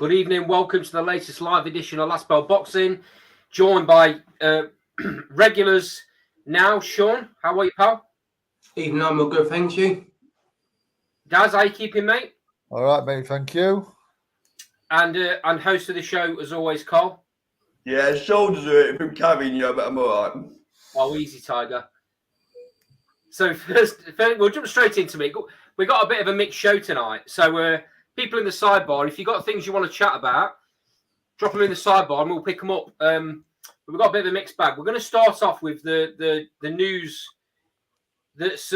Good evening. Welcome to the latest live edition of Last Bell Boxing. Joined by regulars now. Sean, how are you, pal? Evening, I'm all good, thank you. Daz, how you keeping, mate? All right, mate, thank you. And host of the show, as always, Carl. Yeah, shoulders hurting from carrying you, but I'm all right. Oh, easy, Tiger. So first, we'll jump straight into it. We got a bit of a mixed show tonight. So people in the sidebar, if you've got things you want to chat about, drop them in the sidebar and we'll pick them up. We've got a bit of a mixed bag. We're going to start off with the news that's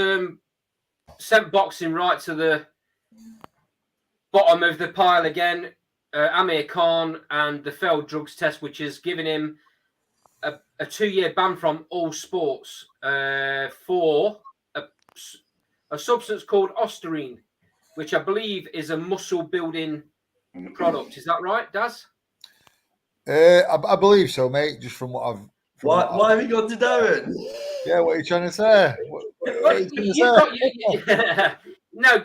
sent boxing right to the bottom of the pile again. Amir Khan and the failed drugs test, which has given him a 2-year ban from all sports for a substance called Osterine, which I believe is a muscle building product. Is that right, Daz? I believe so, mate. Just from what I've. Why have you gone to Darren? Yeah, what are you trying to say? What are you trying to say? No,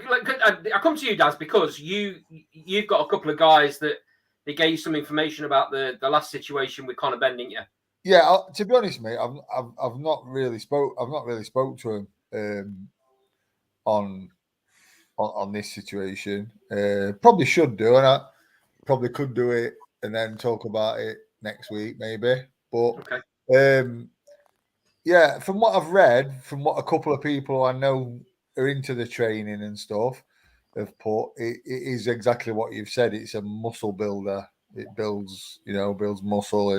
I come to you, Daz, because you've got a couple of guys that they gave you some information about the last situation with Conor Ben, didn't you? Yeah, to be honest, mate, I've not really spoke to him on this situation. Probably should do, and I probably could do it and then talk about it next week, maybe. But okay. Yeah, from what I've read, from what a couple of people I know are into the training and stuff have put, it is exactly what you've said. It's a muscle builder. It builds muscle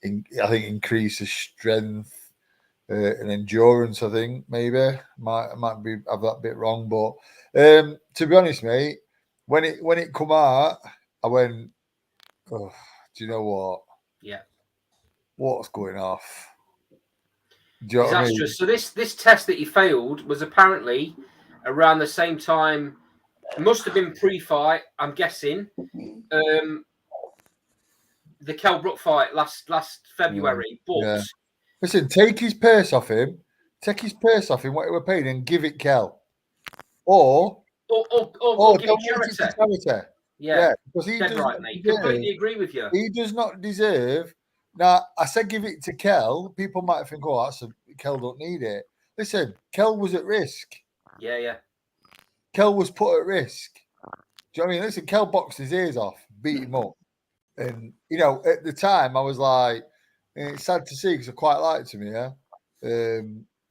and I think increases strength and endurance. I think maybe might be have that bit wrong, but to be honest, mate, when it come out, I went, oh, do you know what? Yeah. What's going off? Do you know what I mean? So this test that he failed was apparently around the same time. It must have been pre-fight, I'm guessing. The Kell Brook fight last February. But listen, take his purse off him. Take his purse off him, what he were paying, and give it Kell. Or give it charity. Yeah, because he does right, mate. Completely agree with you. He does not deserve. Now, I said give it to Kell. People might think, oh, Kell don't need it. Listen, Kell was at risk. Yeah. Kell was put at risk. Do you know what I mean? Listen, Kell boxed his ears off, beat him up. And, at the time, I was like, it's sad to see because I quite liked him, yeah?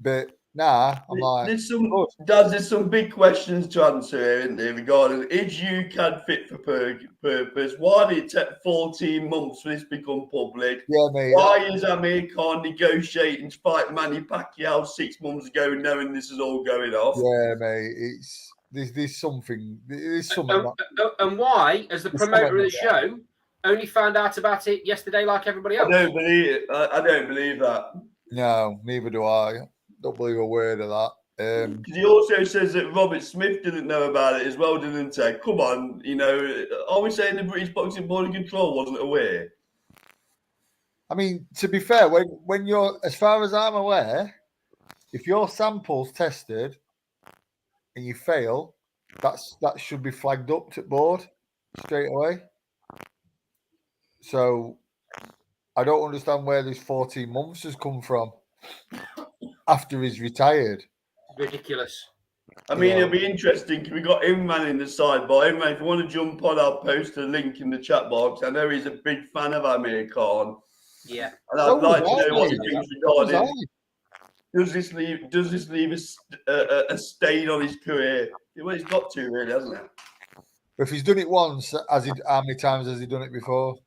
But now, I'm like... There's some big questions to answer here, isn't there, regarding is UCAD fit for purpose? Why did it take 14 months for this to become public? Yeah, mate. Why is Amir Khan negotiating to fight Manny Pacquiao 6 months ago knowing this is all going off? Yeah, mate. There's something... And why, as the promoter of the show, only found out about it yesterday like everybody else? I don't believe it. I don't believe that. No, neither do I. Don't believe a word of that. He also says that Robert Smith didn't know about it as well, didn't he? Come on, are we saying the British Boxing Board of Control wasn't aware? I mean, to be fair, when you're, as far as I'm aware, if your sample's tested and you fail, that should be flagged up to the board straight away. So I don't understand where this 14 months has come from after he's retired. Ridiculous. I mean, it'll be interesting because we got Imran in the sidebar. Imran, if you want to jump on, I'll post a link in the chat box. I know he's a big fan of Amir Khan. Yeah. And I'd like to know what he thinks regarding. Does this leave a stain on his career? Well, he's got to, really, hasn't it? If he's done it once, how many times has he done it before?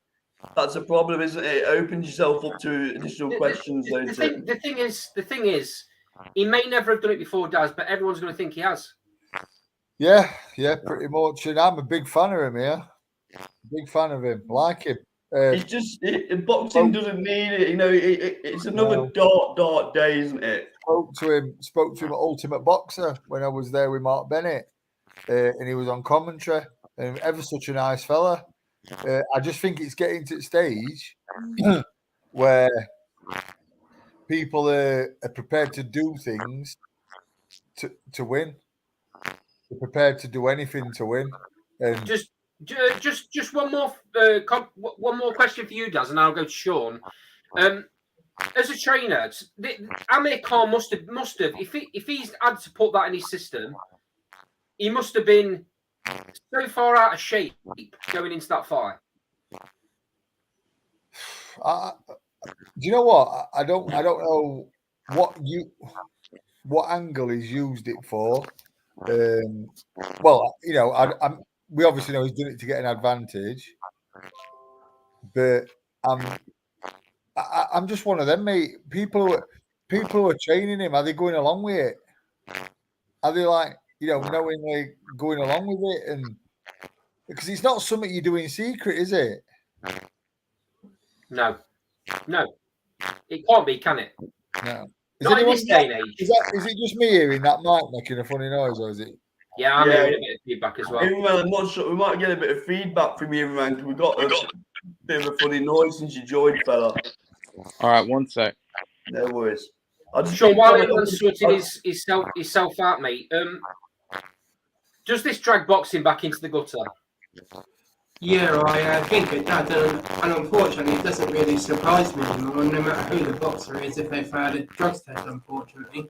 That's a problem, isn't it? It opens yourself up to additional questions. The thing is, he may never have done it before, Daz, but everyone's going to think he has. Yeah, pretty much. And I'm a big fan of him here. Big fan of him. Like him. It's just boxing doesn't need it. It's another dark day, isn't it? Spoke to him at Ultimate Boxer when I was there with Mark Bennett, and he was on commentary. And ever such a nice fella. I just think it's getting to the stage where people are prepared to do things to win. They're prepared to do anything to win. And just Just one more one more question for you, Daz, and I'll go to Sean. As a trainer, Amir Khan must have if he's had to put that in his system, he must have been so far out of shape going into that fight. Do you know what? I don't know what angle he's used it for. Well, you know, we obviously know he's done it to get an advantage, but I'm just one of them, mate. People who are training him, are they going along with it? Are they like, you know, knowingly going along with it? And because it's not something you do in secret, is it? No, it can't be, can it? No. Not in this day and age. Is it just me hearing that mic making a funny noise, or is it? Yeah, I'm hearing a bit of feedback as well. I'm not sure. We might get a bit of feedback from you, man. We got a bit of a funny noise since you joined, fella. All right, one sec. No worries. Sean, while everyone's sorting himself out, mate, does this drag boxing back into the gutter? Yeah, I think it does, and unfortunately, it doesn't really surprise me anymore, no matter who the boxer is, if they've had a drugs test, unfortunately.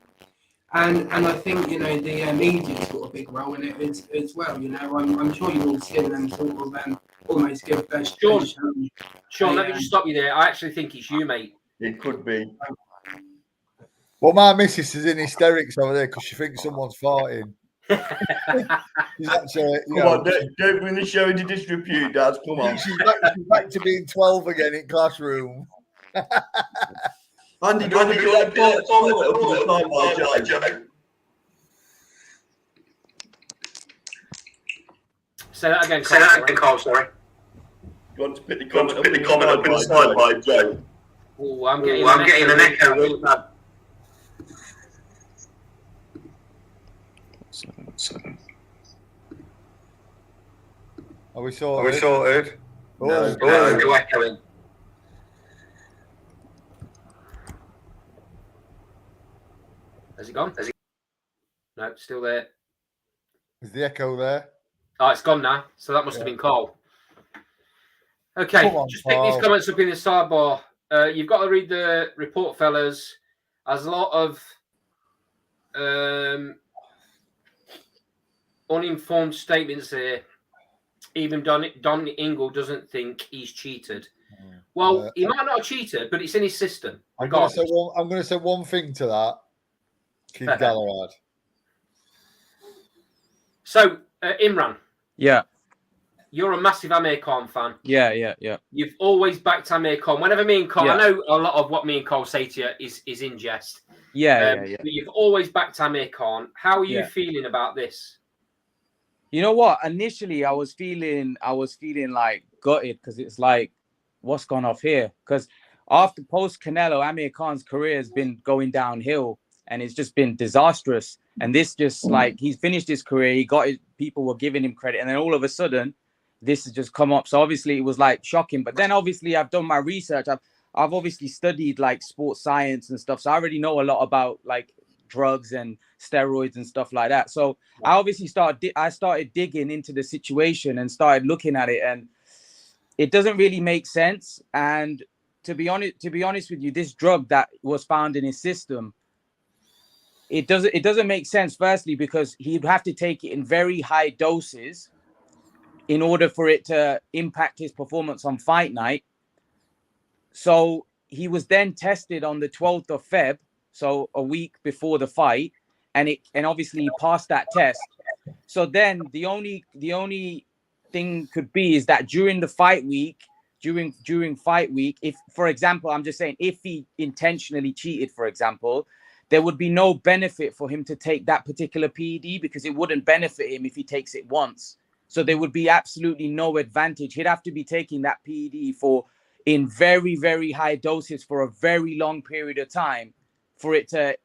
And I think, you know, the media's got a big role in it as well, you know. I'm sure you've all seen them sort of almost give best. Sean, let me just stop you there. I actually think it's you, mate. It could be. Well, my missus is in hysterics over there because she thinks someone's farting. She's actually, come on, don't bring the show into disrepute, Dad. Come on. She's back to being 12 again in classroom. Andy, do you want to get that Joe? Say that again, Carl. Sorry. You want to pick the comment up inside by Joe? Oh, I'm getting an echo really bad. Are we sorted? No, echoing. Has it gone? No, it's still there. Is the echo there? Oh, it's gone now. So that must have been Carl. Okay, just pick these comments up in the sidebar. You've got to read the report, fellas. There's a lot of uninformed statements here. Even Don Ingle doesn't think he's cheated. Well, he might not have cheated, but it's in his system. I'm going to say one thing to that. Keith Galahad. So, Imran. Yeah. You're a massive Amir Khan fan. Yeah. You've always backed Amir Khan. Whenever me and Cole, I know a lot of what me and Cole say to you is in jest. Yeah. But you've always backed Amir Khan. How are you feeling about this? You know what? Initially, I was feeling like gutted because it's like, what's gone off here? Because after post Canelo, Amir Khan's career has been going downhill and it's just been disastrous. And this just like he's finished his career, he got it. People were giving him credit, and then all of a sudden, this has just come up. So obviously, it was like shocking. But then obviously, I've done my research. I've obviously studied like sports science and stuff, so I already know a lot about like drugs and steroids and stuff like that. So I obviously started digging into the situation and started looking at it, and it doesn't really make sense. And to be honest with you, this drug that was found in his system, it doesn't make sense. Firstly, because he'd have to take it in very high doses in order for it to impact his performance on fight night. So he was then tested on the 12th of Feb, so a week before the fight, and obviously he passed that test. So then the only thing could be is that during the fight week, during fight week, if, for example, I'm just saying, if he intentionally cheated, for example, there would be no benefit for him to take that particular PED because it wouldn't benefit him if he takes it once. So there would be absolutely no advantage. He'd have to be taking that PED in very, very high doses for a very long period of time for it to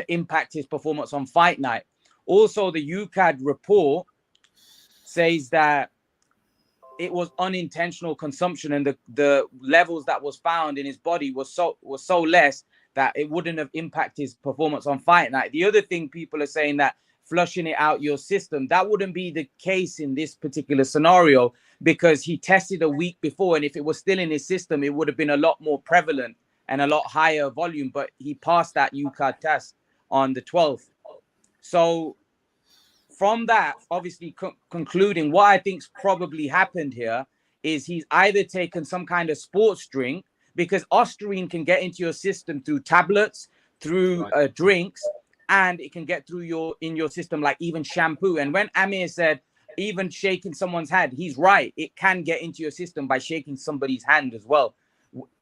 impact his performance on fight night. Also, the UCAD report says that it was unintentional consumption, and the levels that was found in his body was so less that it wouldn't have impacted his performance on fight night. The other thing people are saying that flushing it out your system. That wouldn't be the case in this particular scenario because he tested a week before, and if it was still in his system, it would have been a lot more prevalent and a lot higher volume, but he passed that UCAD test on the 12th. So from that, obviously concluding what I think's probably happened here is he's either taken some kind of sports drink, because Ostarine can get into your system through tablets, through drinks, and it can get through in your system, like even shampoo. And when Amir said even shaking someone's hand, he's right. It can get into your system by shaking somebody's hand as well.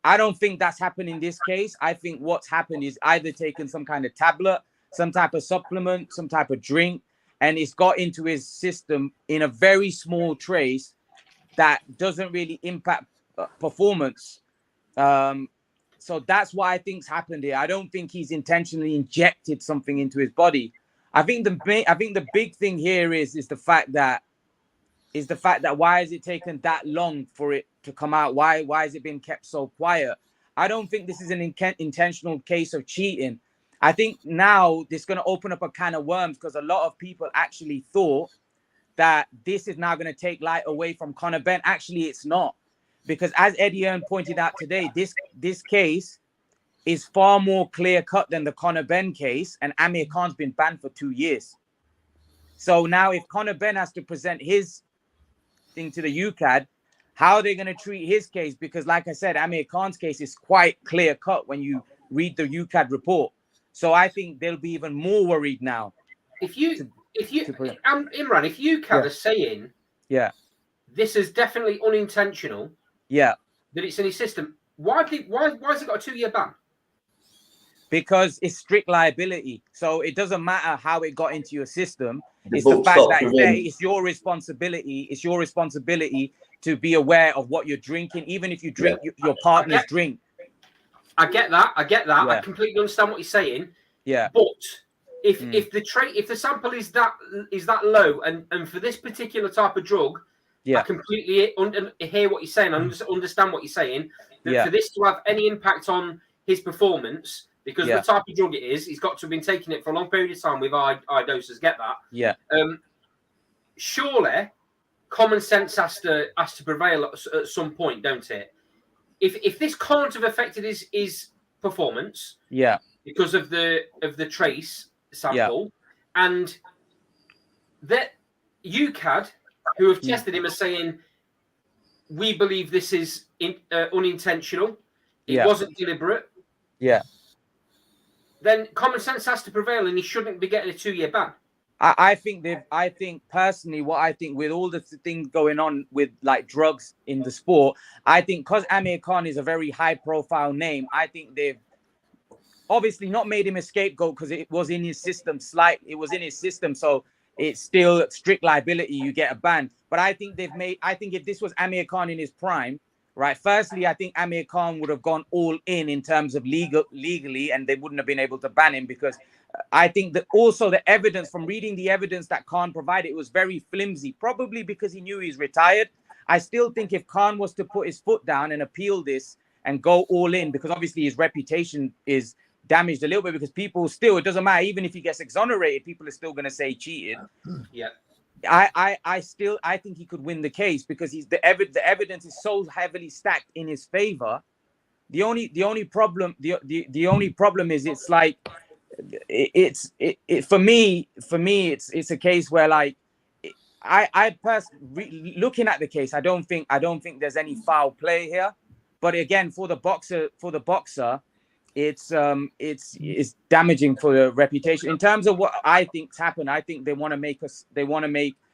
I don't think that's happened in this case. I think what's happened is either taken some kind of tablet, some type of supplement, some type of drink, and it's got into his system in a very small trace that doesn't really impact performance. So that's what I think's happened here. I don't think he's intentionally injected something into his body. I think the big thing here is the fact that why has it taken that long for it to come out? Why has it been kept so quiet? I don't think this is an intentional case of cheating. I think now this is going to open up a can of worms, because a lot of people actually thought that this is now going to take light away from Conor Benn. Actually, it's not, because as Eddie Hearn pointed out today, this case is far more clear cut than the Conor Benn case, and Amir Khan's been banned for 2 years. So now if Conor Benn has to present his thing to the UCAD, how are they going to treat his case? Because like I said, Amir Khan's case is quite clear cut when you read the UCAD report. So I think they'll be even more worried now. Imran, if UCAD are saying this is definitely unintentional, that it's in his system, why has it got a 2-year ban? Because it's strict liability. So it doesn't matter how it got into your system. It's the fact that it's your responsibility. It's your responsibility to be aware of what you're drinking, even if you drink your partner's drink. I get that. Yeah. I completely understand what you're saying. Yeah. But if the sample is that low, and for this particular type of drug, I completely hear what you're saying. I understand what you're saying. That for this to have any impact on his performance, because of the type of drug it is, he's got to have been taking it for a long period of time with high doses. Get that? Yeah. Surely, common sense has to prevail at some point, don't it? If this can't have affected his performance, because of the trace sample, and that UCAD, who have tested him, are saying we believe this is unintentional, it wasn't deliberate, then common sense has to prevail, and he shouldn't be getting a 2-year ban. I think personally, what I think with all the things going on with like drugs in the sport, I think because Amir Khan is a very high profile name, I think they've obviously not made him a scapegoat because it was in his system. So it's still strict liability. You get a ban. But I think if this was Amir Khan in his prime, right? Firstly, I think Amir Khan would have gone all in terms of legally, and they wouldn't have been able to ban him, because I think that also the evidence, from reading the evidence that Khan provided, it was very flimsy, probably because he knew he's retired. I still think if Khan was to put his foot down and appeal this and go all in, because obviously his reputation is damaged a little bit, because people still, it doesn't matter, even if he gets exonerated, people are still going to say cheated. Yeah. I think he could win the case, because the evidence is so heavily stacked in his favor. The only problem is it's like for me it's a case where, like, I personally, looking at the case, I don't think there's any foul play here. But again, for the boxer, it's damaging for the reputation. In terms of what I think's happened, I think they want to make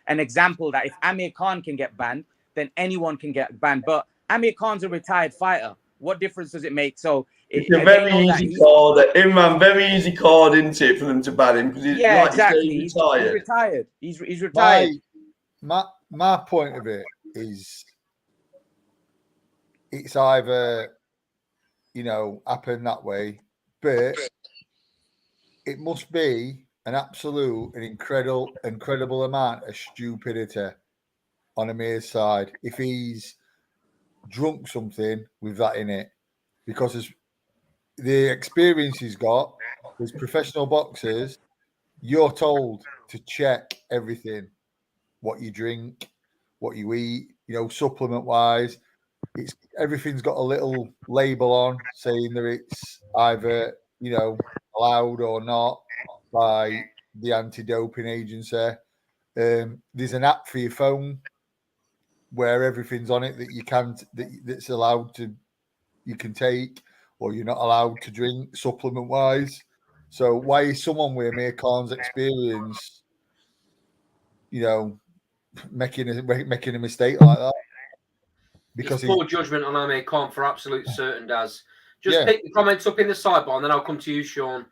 an example that if Amir Khan can get banned, then anyone can get banned. But Amir Khan's a retired fighter. What difference does it make? So it's a very easy call. Imran, very easy card, isn't it, for them to ban him? Because exactly. He's retired. He's retired. My point of it is, it's either, happen that way, but it must be an incredible amount of stupidity on Amir's side if he's drunk something with that in it, because the experience he's got as professional boxers, you're told to check everything, what you drink, what you eat, supplement wise. It's everything's got a little label on saying that it's either, allowed or not by the anti-doping agency. There's an app for your phone where everything's on it that you can't, that's allowed to, you can take, or you're not allowed to drink supplement wise. So why is someone with Amir Khan's experience, making a mistake like that? Because it's poor judgment on Amir Khan for absolute certain, Daz. Just Yeah. pick the comments up in the sidebar and then I'll come to you, Sean.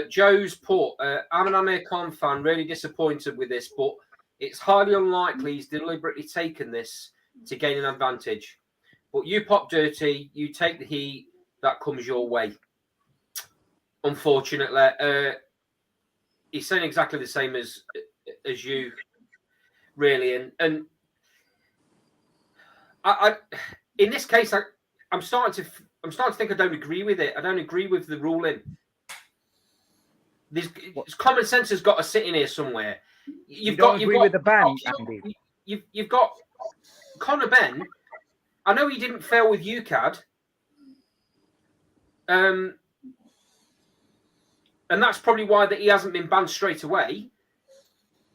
Joe's put, I'm an Amir Khan fan, really disappointed with this, but it's highly unlikely he's deliberately taken this to gain an advantage. But you pop dirty, you take the heat that comes your way. Unfortunately, he's saying exactly the same as you, really. And I in this case, I'm starting to think I don't agree with it. I don't agree with the ruling. This common sense has got to sit in here somewhere. You've got with the ban, Andy. You've got Conor Benn. I know he didn't fail with UCAD. And that's probably why that he hasn't been banned straight away.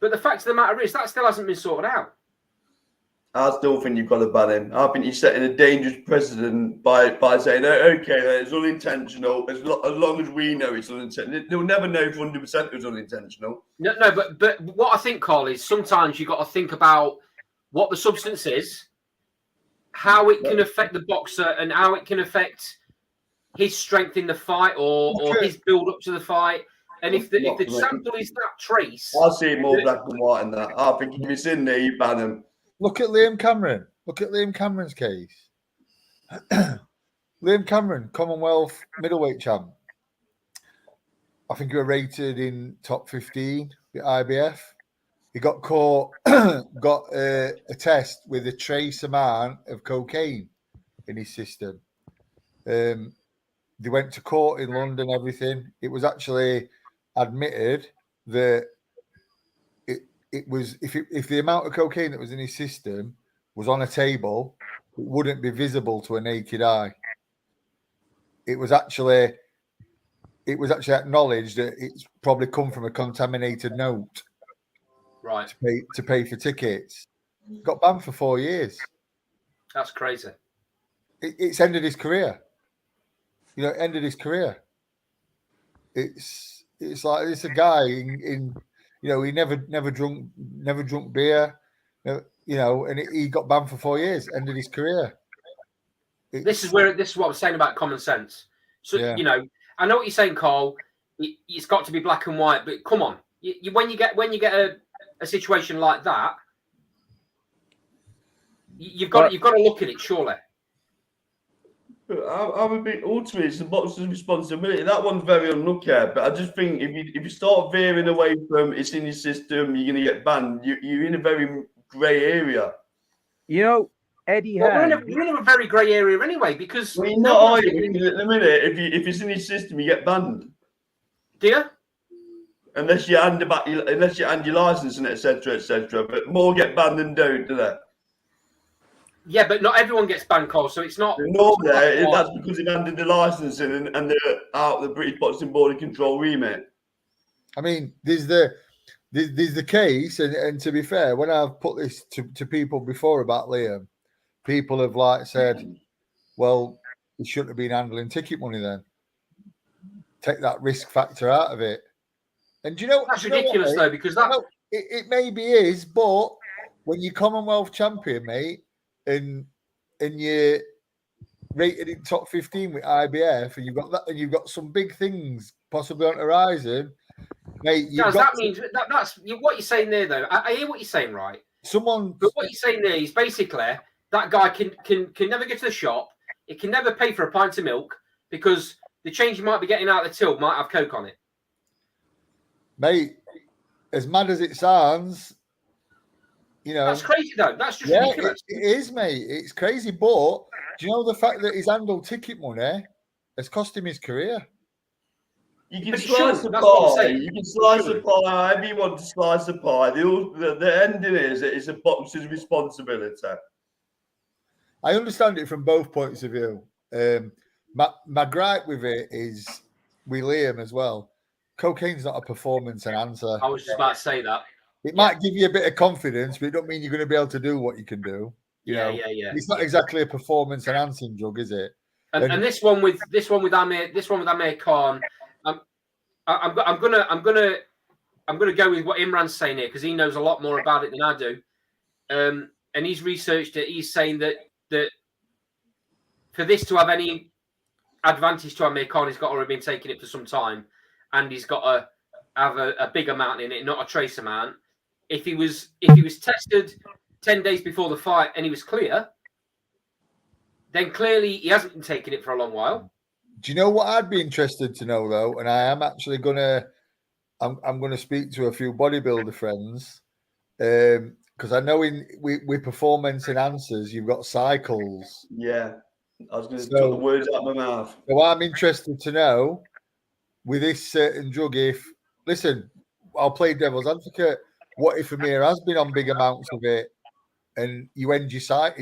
But the fact of the matter is that still hasn't been sorted out. I still think you've got to ban him. I think he's setting a dangerous precedent by saying, oh, okay, it's unintentional. As long as we know it's unintentional. They'll never know if 100% it was unintentional. No, but what I think, Carl, is sometimes you've got to think about what the substance is, how it can affect the boxer, and how it can affect his strength in the fight or his build up to the fight. And if the sample is that trace, I see it more black and white in that. I think if it's in there, you ban him. Look at Liam Cameron. Look at Liam Cameron's case. Liam Cameron, Commonwealth middleweight champ. I think he was rated in top 15 at IBF. He got caught, got a test with a trace amount of cocaine in his system. They went to court in London, everything. It was actually admitted that it was if the amount of cocaine that was in his system was on a table, it wouldn't be visible to a naked eye. It was actually acknowledged that it's probably come from a contaminated note. Right. To pay for tickets. Got banned for 4 years. That's crazy. It's ended his career. Ended his career. It's like it's a guy in he never drunk beer, and he got banned for 4 years, ended his career. This is what I was saying about common sense. So yeah. I know what you're saying, Carl. It's got to be black and white, but come on, when you get a situation like that, you've got to look at it, surely. I would be ultimately it's the boxer's responsibility. That one's very unlucky, but I just think if you start veering away from it's in your system, you're going to get banned. You're in a very grey area. Eddie Hearn. We're in a very grey area anyway because. Well, you're not, are you? Because at the minute, if it's in your system, you get banned. Do you? Unless you hand your license and etc. But more get banned than don't, do they? Yeah, but not everyone gets banned, Cole, so it's not. That's because they've handed the licensing and they're out of the British Boxing Board and Control remit. I mean, there's the case, and to be fair, when I've put this to people before about Liam, people have said, well, he shouldn't have been handling ticket money then. Take that risk factor out of it. And do you know that's ridiculous though, because that it maybe is, but when you're Commonwealth champion, mate, and you're rated in top 15 with IBF, and you've got that, and you've got some big things possibly on the horizon, mate. That means that's what you're saying there, though. I hear what you're saying, right? But what you're saying there is basically that guy can never get to the shop. It can never pay for a pint of milk because the change you might be getting out of the till might have Coke on it. Mate, as mad as it sounds, that's crazy though. That's just ridiculous. It is, mate. It's crazy. But do you know the fact that he's handled ticket money has cost him his career? You can But it slice shouldn't, the that's what I'm pie. saying. You can slice the shouldn't. pie however you want to slice the pie. The ending is it's a boxer's responsibility. I understand it from both points of view. My gripe with it is with Liam as well. Cocaine's not a performance enhancer. I was just about to say that. It might give you a bit of confidence, but it don't mean you're going to be able to do what you can do. You know, it's not exactly a performance enhancing drug, is it? And this one with Amir Khan, I'm gonna go with what Imran's saying here because he knows a lot more about it than I do. And he's researched it. He's saying that for this to have any advantage to Amir Khan, he's got to have been taking it for some time, and he's got to have a big amount in it, not a trace amount. If he was tested 10 days before the fight and he was clear, then clearly he hasn't been taking it for a long while. Do you know what I'd be interested to know though? And I am actually I'm gonna speak to a few bodybuilder friends because I know with performance enhancers you've got cycles. Yeah, I was going to put the words out of my mouth. So I'm interested to know with this certain drug. I'll play devil's advocate. What if Amir has been on big amounts of it, and he's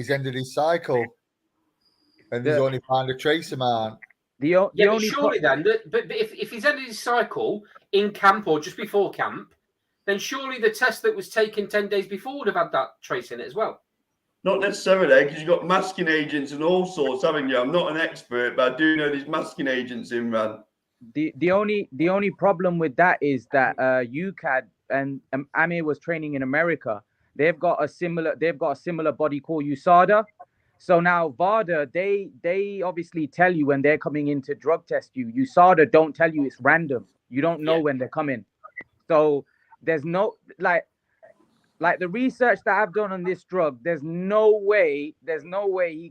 ended his cycle, and he's only found a trace amount? But if he's ended his cycle in camp or just before camp, then surely the test that was taken 10 days before would have had that trace in it as well. Not necessarily, because you've got masking agents and all sorts, haven't you? I'm not an expert, but I do know these masking agents in Iran. The only problem with that is that UCAD and Amir was training in America. They've got a similar body called USADA. So now VADA, they obviously tell you when they're coming in to drug test you. USADA don't tell you, it's random. You don't know when they're coming. So there's no like the research that I've done on this drug, there's no way he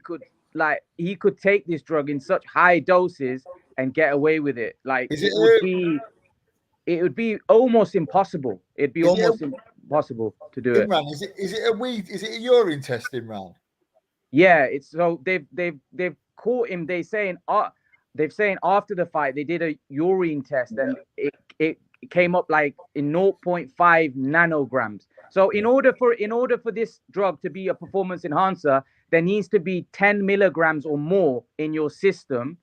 could take this drug in such high doses and get away with it. Like it would be almost impossible. It'd be almost impossible to do it. Imran, is it a urine test, Imran? Yeah, it's so they've caught him. They've saying after the fight they did a urine test and it came up like in 0.5 nanograms. So in order for this drug to be a performance enhancer, there needs to be 10 milligrams or more in your system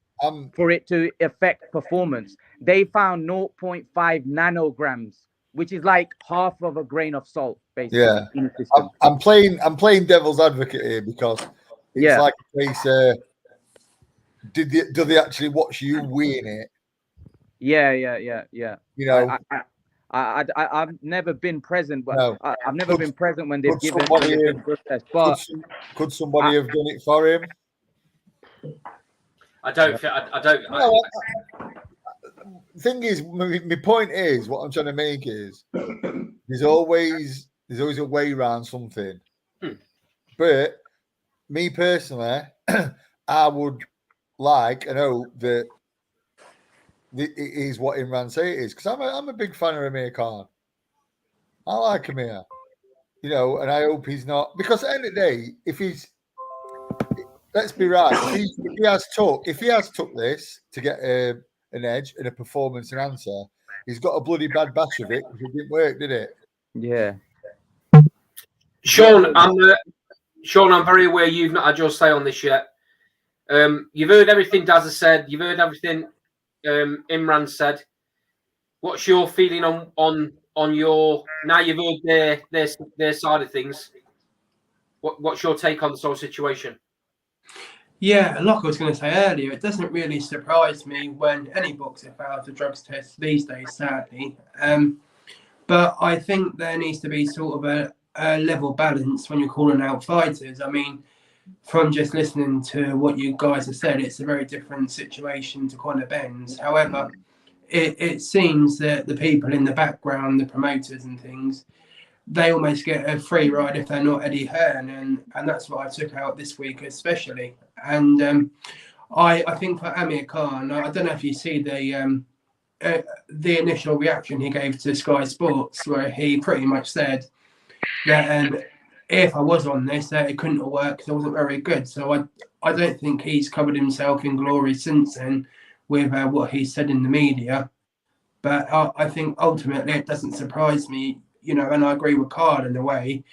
for it to affect performance. They found 0.5 nanograms, which is like half of a grain of salt, basically. Yeah, in the system. I'm playing devil's advocate here because it's like a case. Do they actually watch you weighing it? Yeah. You know, I've never been present, but no. I've never been present when they've given somebody drug test. But could somebody have done it for him? I don't. Thing is, my point is, what I'm trying to make is, there's always a way around something. But me personally, I would like, I know that it is what Imran say it is, because I'm a big fan of Amir Khan. I like Amir, you know, and I hope he's not, because at the end of the day, let's be right, if he has took this to get an edge and a performance enhancer, he's got a bloody bad batch of it because it didn't work, did it? Yeah. Sean, I'm very aware you've not had your say on this yet. You've heard everything Daz has said. You've heard everything Imran said. What's your feeling on your? Now you've heard their side of things. What's your take on this whole situation? Yeah, like I was going to say earlier, it doesn't really surprise me when any boxer fails a drugs test these days, sadly. But I think there needs to be sort of a level balance when you're calling out fighters. I mean, from just listening to what you guys have said, it's a very different situation to Conor Ben's. However, it seems that the people in the background, the promoters and things, they almost get a free ride if they're not Eddie Hearn, and that's what I took out this week especially. And I think for Amir Khan, I don't know if you see the initial reaction he gave to Sky Sports, where he pretty much said that if I was on this, it couldn't have worked because I wasn't very good. So I don't think he's covered himself in glory since then with what he said in the media. But I think ultimately it doesn't surprise me, and I agree with Carl in a way.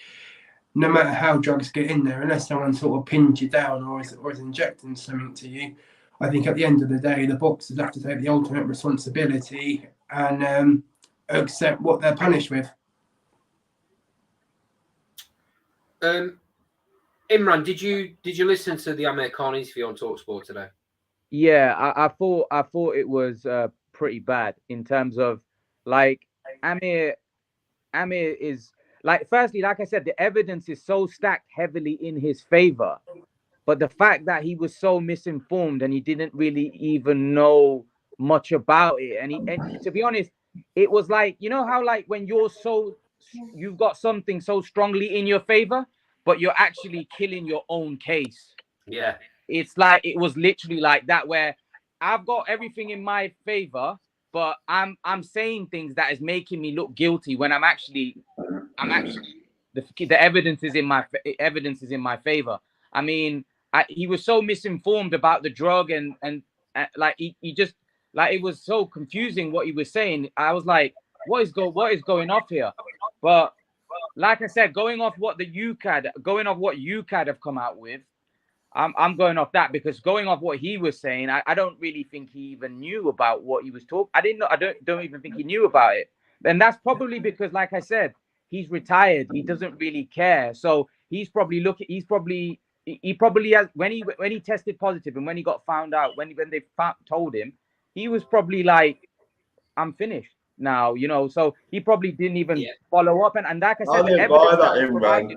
No matter how drugs get in there, unless someone sort of pins you down or is injecting something to you, I think at the end of the day, the boxers have to take the ultimate responsibility and accept what they're punished with. Imran, did you listen to the Amir Khan interview on TalkSport today? Yeah, I thought it was pretty bad in terms of like Amir is like, firstly, like I said, the evidence is so stacked heavily in his favor, but the fact that he was so misinformed and he didn't really even know much about it, and to be honest, it was like, how like when you've got something so strongly in your favor, but you're actually killing your own case. Yeah. It's like, it was literally like that, where I've got everything in my favor, but I'm saying things that is making me look guilty when I'm actually the evidence is in my favor. I mean, he was so misinformed about the drug and like he just, like, it was so confusing what he was saying. I was like, what is going off here? But like I said, going off what UCAD have come out with, I'm going off that, because going off what he was saying, I don't really think he even knew about what he was talking. I don't even think he knew about it. And that's probably because, like I said, he's retired. He doesn't really care. So he probably has, when he tested positive and when he got found out, when they told him, he was probably like, I'm finished now, so he probably didn't even follow up. And like I said, I don't buy that, Imran.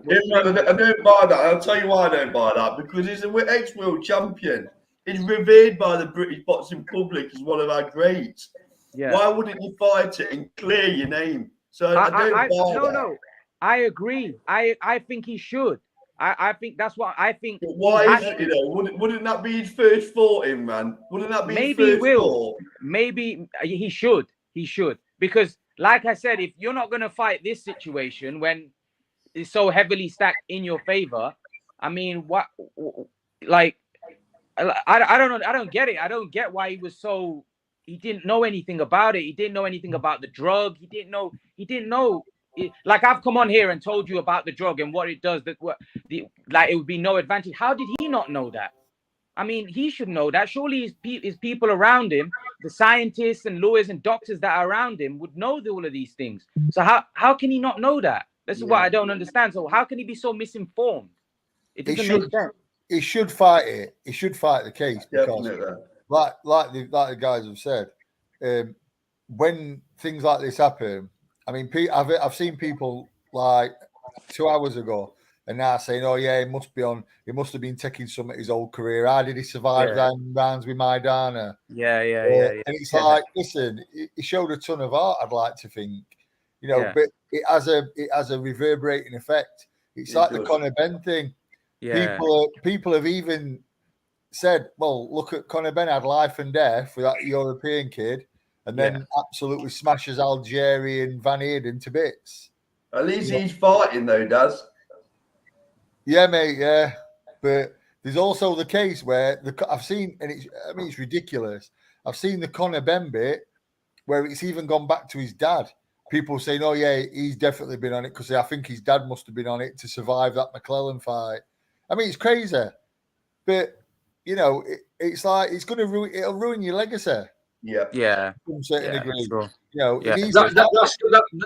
I don't buy that. I'll tell you why I don't buy that. Because he's an ex-world champion. He's revered by the British boxing public as one of our greats. Yeah. Why wouldn't you fight it and clear your name? So I don't buy that. No, I agree. I think he should. I think that's what I think. But why is it, wouldn't that be his first fought, Imran? Wouldn't that be his first fought? Maybe he should. He should. Because, like I said, if you're not going to fight this situation when it's so heavily stacked in your favor, I mean, what? Like, I don't know. I don't get it. I don't get why he was so. He didn't know anything about it. He didn't know anything about the drug. He didn't know. Like, I've come on here and told you about the drug and what it does. Like, it would be no advantage. How did he not know that? I mean, he should know that. Surely his people around him, the scientists and lawyers and doctors that are around him, would know all of these things. So how can he not know that? This is what I don't understand. So how can he be so misinformed? It doesn't make sense. He should fight it. He should fight the case, because, like the guys have said, when things like this happen, I mean, I've seen people like 2 hours ago, and now saying, "Oh yeah, he must have been taking some of his old career. How did he survive rounds with Maidana?" Yeah. And it's like, listen, he showed a ton of art, I'd like to think, but it has a reverberating effect. It's like the Conor Benn thing. Yeah. People have even said, "Well, look at Conor Benn, had life and death with that European kid, and then absolutely smashes Algerian Van Eerden to bits." At least he's fighting though, Daz. Yeah, mate. Yeah, but there's also the case where I've seen, and it's ridiculous. I've seen the Conor Benn bit where it's even gone back to his dad. People saying, "Oh yeah, he's definitely been on it," because I think his dad must have been on it to survive that McClellan fight. I mean, it's crazy, but it's like it'll ruin your legacy. Yeah. To a certain degree. Sure.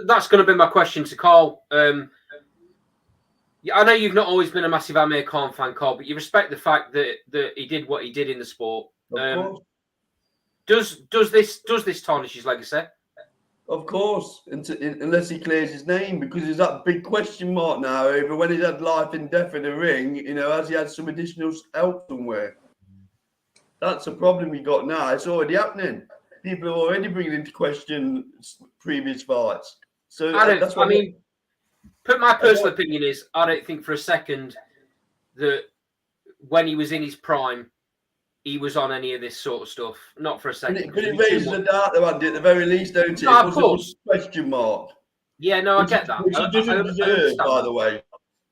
That's going to be my question to Carl. I know you've not always been a massive Amir Khan fan, Carl, but you respect the fact that he did what he did in the sport. Does this tarnish his legacy? Of course, unless he clears his name, because there's that big question mark now over when he's had life and death in the ring. Has he had some additional help somewhere? That's a problem we got now. It's already happening. People are already bringing into question previous fights. So that's what put my personal opinion is, I don't think for a second that when he was in his prime, he was on any of this sort of stuff. Not for a second. But it raises the doubt, though, Andy, at the very least, don't it? No, of course. Question mark. Yeah, no, I get that. Which he doesn't deserve, by the way.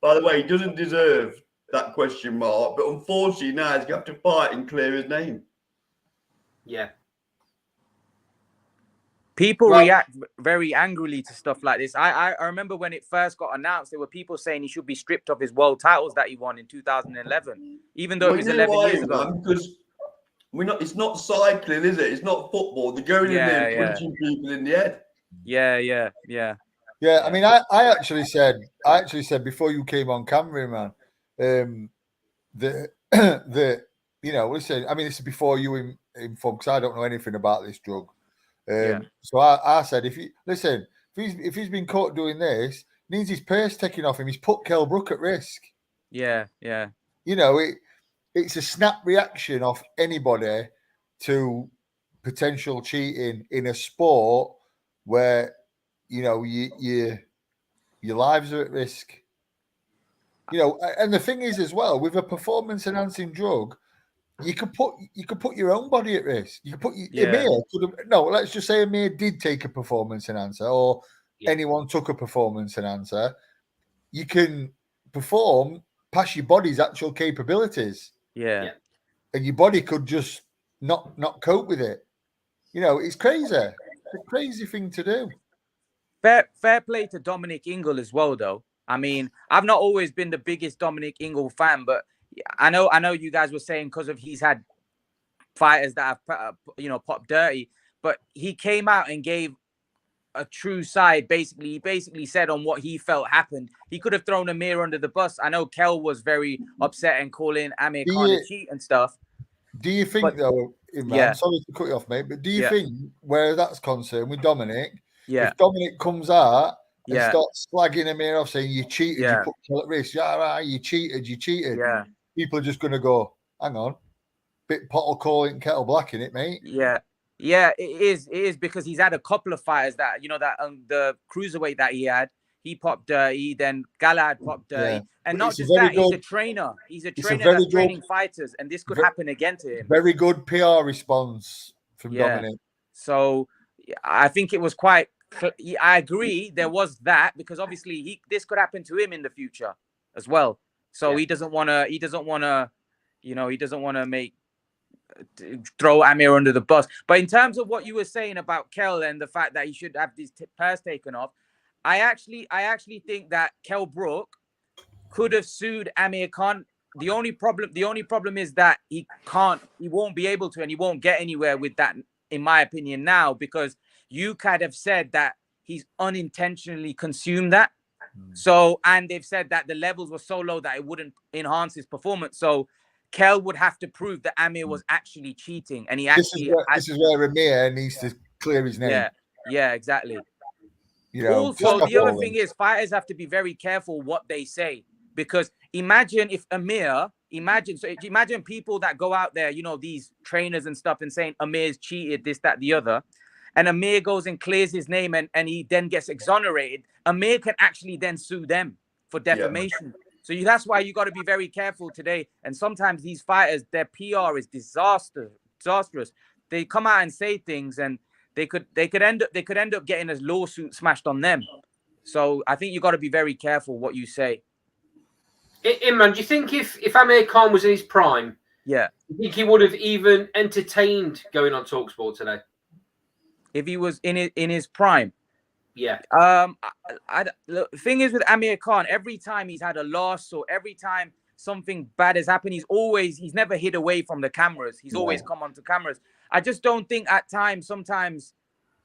By the way, he doesn't deserve that question mark. But unfortunately, now he's going to have to fight and clear his name. Yeah. People Well- react very angrily to stuff like this. I remember when it first got announced, there were people saying he should be stripped of his world titles that he won in 2011, even though it was 11 years ago. Man? Because we're not. It's not cycling, is it? It's not football. They're going in there and punching people in the head. Yeah. I mean, I actually said before you came on camera, man, the you know, listen, I mean, this is before you informed, because I don't know anything about this drug. So I said, if he's been caught doing this, means his purse taken off him. He's put Kell Brook at risk. Yeah. You know, it's a snap reaction of anybody to potential cheating in a sport where, you know, your lives are at risk. You know, and the thing is as well, with a performance enhancing drug, you could put your own body at risk. You could put Amir let's just say Amir did take a performance enhancer, or anyone took a performance enhancer. You can perform past your body's actual capabilities. Yeah. And your body could just not cope with it. You know, it's crazy. It's a crazy thing to do. Fair play to Dominic Ingle as well, though. I mean, I've not always been the biggest Dominic Ingle fan, but I know you guys were saying because of he's had fighters that have popped dirty, but he came out and gave a true side. He basically said on what he felt happened. He could have thrown Amir under the bus. I know Kell was very upset and calling Amir Khan a cheat and stuff. Do you think though, Imran, sorry to cut you off, mate, but do you think where that's concerned with Dominic, if Dominic comes out and starts slagging Amir off, saying you cheated, you put Kell at risk, you cheated, people are just going to go, hang on, bit pottle calling kettle black in it, mate. Yeah, it is because he's had a couple of fighters that, you know, that the cruiserweight that he had, he popped dirty, then Galahad popped dirty. And not just that, he's a trainer. He's a trainer that's training fighters, and this could happen again to him. Very good PR response from Dominic. So I think it was quite, I agree there was that, because obviously this could happen to him in the future as well. So he doesn't want to throw Amir under the bus. But in terms of what you were saying about Kell and the fact that he should have his purse taken off, I actually think that Kell Brook could have sued Amir Khan. The only problem is that he won't be able to, and he won't get anywhere with that, in my opinion, now, because you kind of said that he's unintentionally consumed that. So, and they've said that the levels were so low that it wouldn't enhance his performance. So Kell would have to prove that Amir was actually cheating, and he actually. This is where Amir needs to clear his name. Yeah, exactly. You know, also, the other thing is fighters have to be very careful what they say, because imagine people that go out there, you know, these trainers and stuff, and saying Amir's cheated, this, that, the other, and Amir goes and clears his name and he then gets exonerated. Amir can actually then sue them for defamation. So that's why you got to be very careful today. And sometimes these fighters, their PR is disastrous. They come out and say things, and they could end up getting a lawsuit smashed on them. So I think you got to be very careful what you say. Imran, do you think if Amir Khan was in his prime, do you think he would have even entertained going on TalkSport today? If he was in his prime? Yeah. The thing is with Amir Khan, every time he's had a loss or every time something bad has happened, he's never hid away from the cameras. He's always come onto cameras. I just don't think sometimes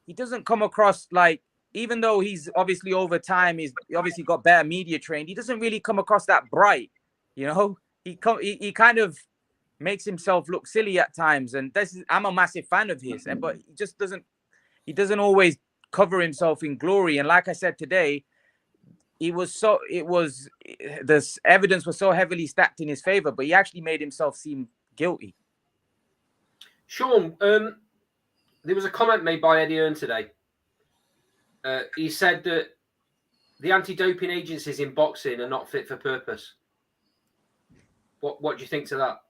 he doesn't come across like, even though he's obviously over time, he's obviously got better media trained, he doesn't really come across that bright. You know, he kind of makes himself look silly at times. And I'm a massive fan of his, but he doesn't always cover himself in glory. And like I said today, the evidence was so heavily stacked in his favor, but he actually made himself seem guilty. Sean, there was a comment made by Eddie Earn today. He said that the anti-doping agencies in boxing are not fit for purpose. What do you think to that?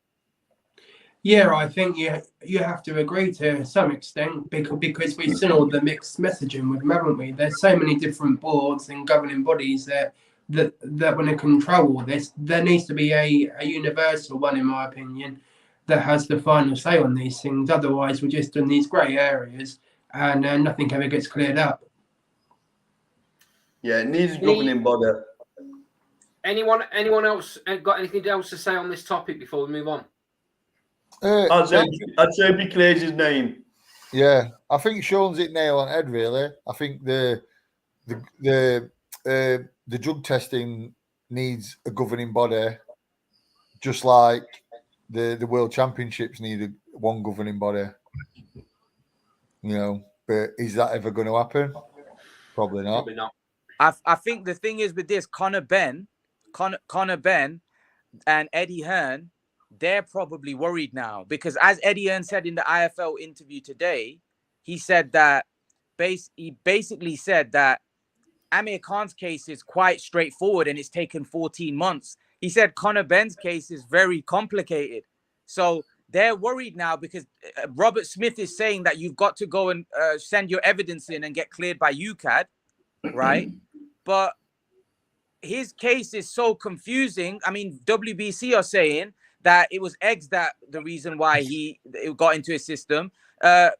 Yeah, I think you have to agree to some extent, because we've seen all the mixed messaging with them, haven't we? There's so many different boards and governing bodies that want to control all this. There needs to be a universal one, in my opinion, that has the final say on these things. Otherwise, we're just in these grey areas, and nothing ever gets cleared up. Yeah, it needs a governing body. Anyone else got anything else to say on this topic before we move on? I'd say he clears his name. Yeah, I think Sean's hit nail on head. Really, I think the drug testing needs a governing body, just like the World Championships need one governing body. You know, but is that ever going to happen? Probably not. Probably not. I think the thing is with this, Conor Ben and Eddie Hearn, they're probably worried now because, as Eddie Hearn said in the IFL interview today, he said that he basically said that Amir Khan's case is quite straightforward and it's taken 14 months. He said Conor Ben's case is very complicated. So they're worried now because Robert Smith is saying that you've got to go and send your evidence in and get cleared by UCAD, right? But his case is so confusing. I mean, WBC are saying that it was eggs that the reason why it got into his system.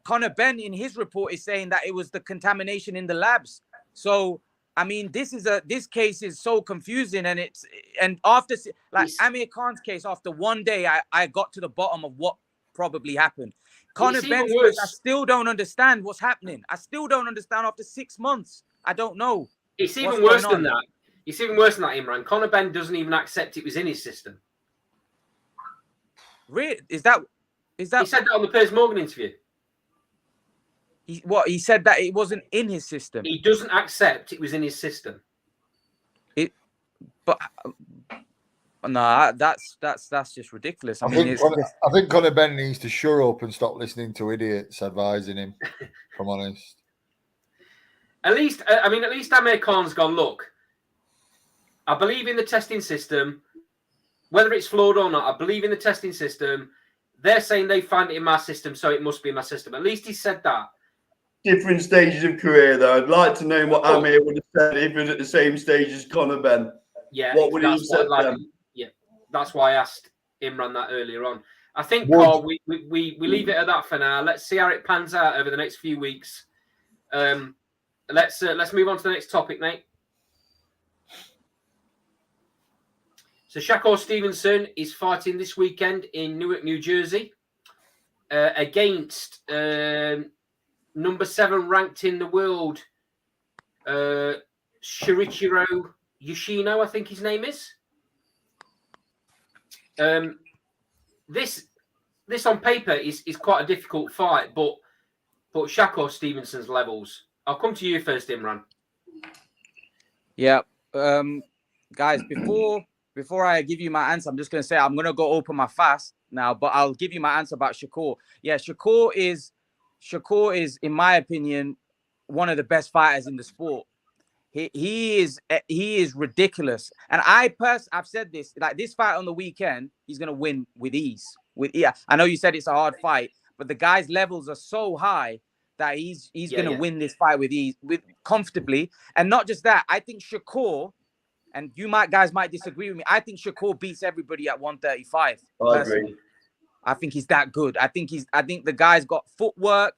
Conor Ben in his report is saying that it was the contamination in the labs. So I mean, this case is so confusing, and after like Amir Khan's case, after one day, I got to the bottom of what probably happened. Conor Ben's case, I still don't understand what's happening. I still don't understand after 6 months. I don't know. It's even worse than that. It's even worse than that, Imran. Conor Ben doesn't even accept it was in his system. Really? Is that? He said that on the Piers Morgan interview. He said that it wasn't in his system. He doesn't accept it was in his system. But no, that's just ridiculous. I think Conor Ben needs to shut up and stop listening to idiots advising him. If I'm honest. At least Amir Khan's gone, look, I believe in the testing system. Whether it's flawed or not, I believe in the testing system. They're saying they find it in my system, so it must be in my system. At least he said that. Different stages of career, though. I'd like to know what Amir would have said if he was at the same stage as Conor Ben. Yeah, what would he have said then? Yeah, that's why I asked Imran that earlier on. I think, Carl, we leave it at that for now. Let's see how it pans out over the next few weeks. Let's move on to the next topic, mate. So Shakur Stevenson is fighting this weekend in Newark, New Jersey, against number 7 ranked in the world, Shinichiro Yoshino, I think his name is. This on paper is quite a difficult fight, but Shakur Stevenson's levels. I'll come to you first, Imran. Yeah, guys, before I give you my answer, I'm just going to say I'm going to go open my fast now, but I'll give you my answer about Shakur. Yeah, Shakur is, in my opinion, one of the best fighters in the sport. He is ridiculous. And I've said this, like this fight on the weekend, he's going to win with ease. I know you said it's a hard fight, but the guy's levels are so high that he's going to win this fight with ease, comfortably. And not just that, I think Shakur, and guys might disagree with me, I think Shakur beats everybody at 135. I agree. I think he's that good. I think the guy's got footwork,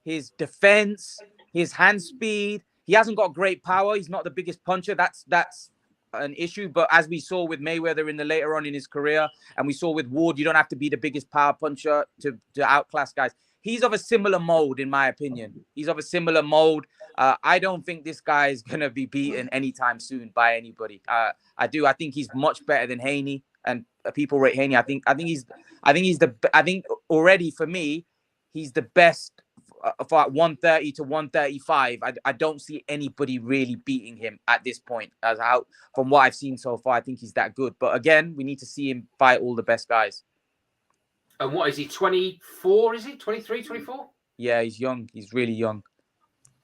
his defense, his hand speed. He hasn't got great power. He's not the biggest puncher. That's an issue. But as we saw with Mayweather later on in his career, and we saw with Ward, you don't have to be the biggest power puncher to outclass guys. He's of a similar mold, in my opinion. He's of a similar mold. I don't think this guy is gonna be beaten anytime soon by anybody. I do. I think he's much better than Haney, and people rate Haney. I think already for me, he's the best for 130 to 135. I don't see anybody really beating him at this point. From what I've seen so far, I think he's that good. But again, we need to see him fight all the best guys. And what is he, 24, is he? 23, 24? Yeah, he's young. He's really young.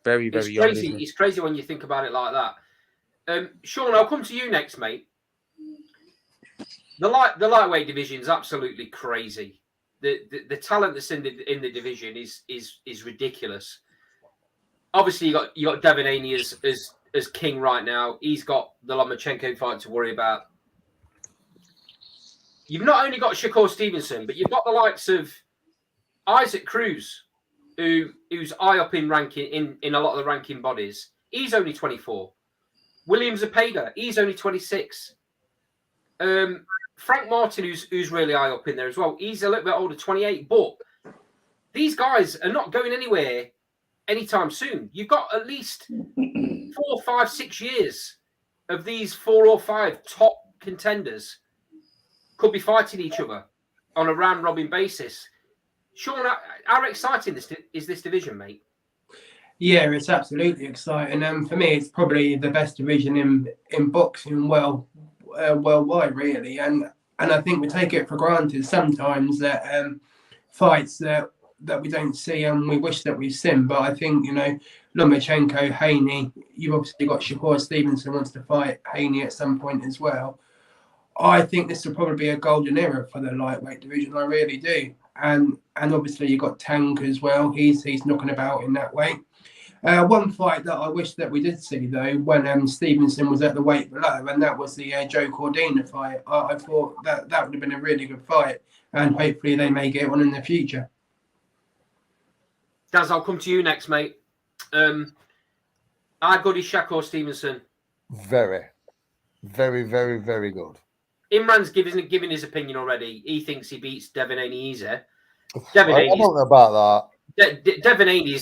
Very, very young. It's crazy when you think about it like that. Sean, I'll come to you next, mate. The lightweight division is absolutely crazy. The talent that's in the division is ridiculous. Obviously, you got Devin Haney as king right now. He's got the Lomachenko fight to worry about. You've not only got Shakur Stevenson, but you've got the likes of Isaac Cruz, who's high up in ranking in a lot of the ranking bodies, he's only 24. William Zepeda, he's only 26. Frank Martin, who's really high up in there as well, he's a little bit older, 28. But these guys are not going anywhere anytime soon. You've got at least 4, 5, 6 years of these 4 or 5 top contenders could be fighting each other on a round robin basis. Sean, how exciting is this division, mate? Yeah, it's absolutely exciting. For me, it's probably the best division in boxing worldwide, really. And I think we take it for granted sometimes that fights that we don't see and we wish that we've seen. But I think, Lomachenko, Haney, you've obviously got Shakur Stevenson wants to fight Haney at some point as well. I think this will probably be a golden era for the lightweight division. I really do. And obviously you've got Tank as well. He's knocking about in that way. One fight that I wish that we did see, though, when Stevenson was at the weight below, and that was the Joe Cordina fight. I thought that would have been a really good fight, and hopefully they may get one in the future. Daz, I'll come to you next, mate. How good is Shakur Stevenson? Very, very, very, very good. Imran's given his opinion already. He thinks he beats Devin Haney easy. I don't know about that. Devin Haney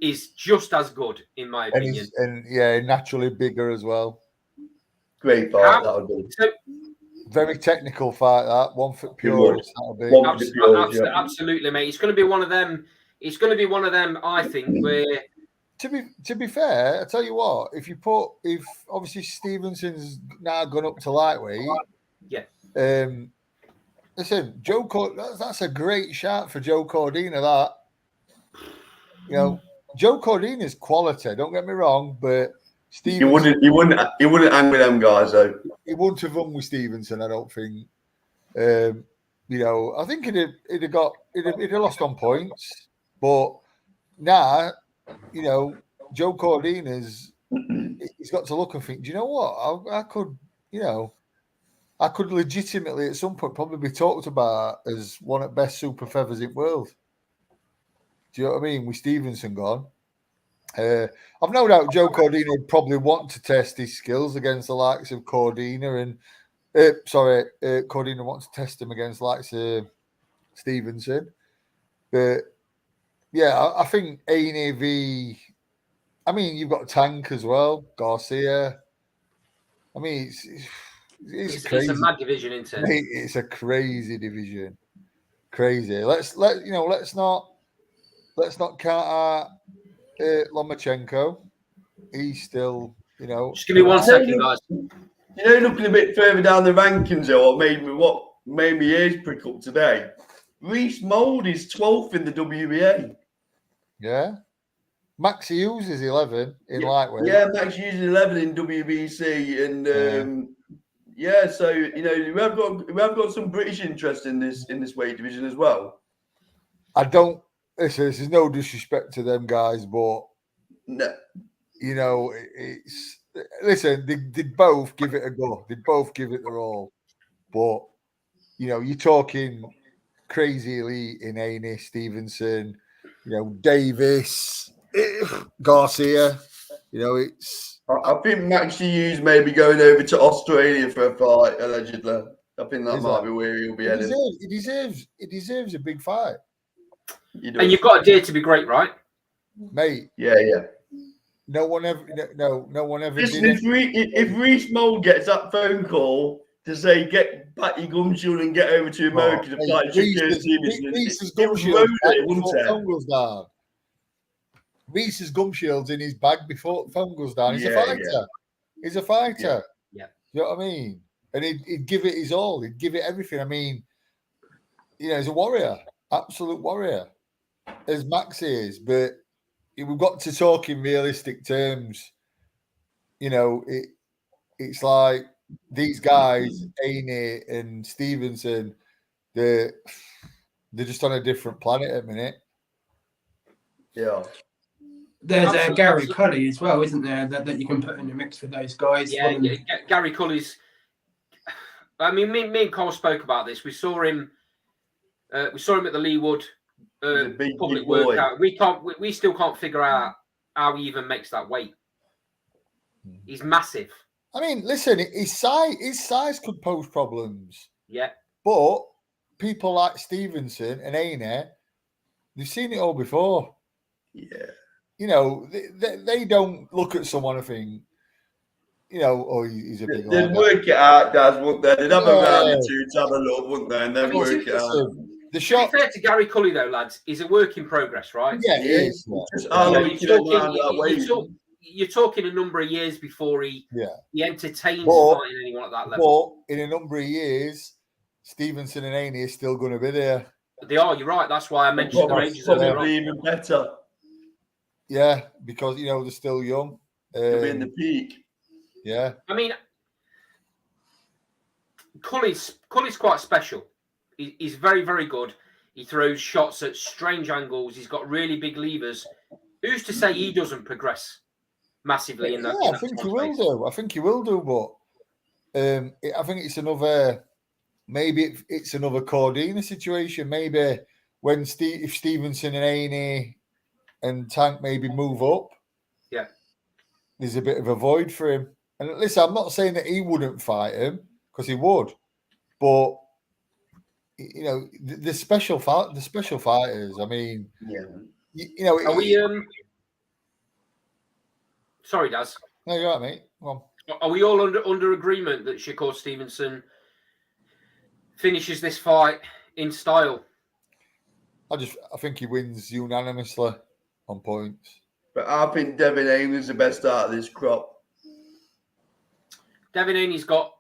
is just as good, in my opinion. And naturally bigger as well. Great fight, that would be. So, very technical fight, that one for purists. Absolutely, mate. It's going to be one of them. It's going to be one of them, I think, where. To be fair, I tell you what, if obviously Stevenson's now gone up to lightweight, yeah. Listen, that's a great shot for Joe Cordina. That Joe Cordina's quality. Don't get me wrong, but Stevenson, he wouldn't hang with them guys though. He wouldn't have run with Stevenson, I don't think. I think he'd have lost on points, but now, Joe Cordina's he's got to look and think, do you know what? I could legitimately at some point probably be talked about as one of the best super feathers in the world. Do you know what I mean? With Stevenson gone. I've no doubt Joe Cordina would probably want to test his skills against the likes of Cordina and Cordina wants to test him against the likes of Stevenson. But yeah, I think Haney you've got Tank as well, Garcia. I mean, it's crazy. It's a mad division, isn't it? It's a crazy division. Crazy. Let's not count out Lomachenko. He's still, Just give me 1 second, guys. Looking a bit further down the rankings, though, what made me ears prick up today. Reece Mould is 12th in the WBA. Yeah. Max Hughes is 11 in lightweight. Yeah, Max Hughes is 11 in WBC, and so we have got some British interest in this weight division as well. This is no disrespect to them guys, but no, it's listen. They both give it a go. They both give it their all, but you're talking crazy elite in Haney, Stevenson, Davis, Garcia. It's. I think Max Hughes may be going over to Australia for a fight, allegedly. I think that might be where he'll be heading. He deserves a big fight. And you've got a dare to be great, right? Mate. Yeah. No one ever Listen, did if Reece Mould gets that phone call to say get back your gum shield and get over to America to fight Shakur Stevenson, Reece's gum shield Reece's gum shield's in his bag before phone goes down. He's a fighter. Yeah. He's a fighter. Yeah. You know what I mean? And he'd give it his all. He'd give it everything. I mean, he's a warrior. Absolute warrior, as Max is, but we've got to talk in realistic terms. It's like these guys, Haney and Stevenson, they're just on a different planet at the minute. Yeah. There's Gary Cully as well, isn't there, that you can put in the mix with those guys? Yeah, Gary Cully's. I mean, me and Cole spoke about this. We saw him at the Leewood He's a big public boy. workout. We still can't figure out how he even makes that weight. He's massive. I mean, listen, his size could pose problems. Yeah. But people like Stevenson and Ainey, they've seen it all before. Yeah. You know, they don't look at someone and think, you know, oh, he's a big They'd lad. work it out, Daz, wouldn't they? They'd have a round or Yeah. two to have a look, wouldn't they? And then I mean, work it out. The To shot, be fair to Gary Cully, though, lads, he's a work in progress, right? yeah, it Yeah. is. Just Yeah. how You know, long you can hang around that weight. you're talking a number of years before he entertains fighting anyone at that level. But in a number of years, Stevenson and Ainey are still going to be there. They are. You're right. That's why I mentioned the ranges earlier on. Probably even better. Yeah, because you know they're still young. They'll be in the peak. Yeah. I mean, Cully's quite special. He's very, very good. He throws shots at strange angles. He's got really big levers. Who's to say he doesn't progress massively in that? Yeah, I think he will do. I think he will do, but I think it's another. Maybe it's another Cordina situation. Maybe when if Stevenson and Ainey and Tank maybe move up, yeah, there's a bit of a void for him. And listen, I'm not saying that he wouldn't fight him because he would, but you know the special fighters. I mean, you know, are we? Sorry, Daz. No, you're right, mate. Come on. Are we all under agreement that Shakur Stevenson finishes this fight in style? I think he wins unanimously on points. But I think Devin Haney's the best out of this crop. Devin Haney's got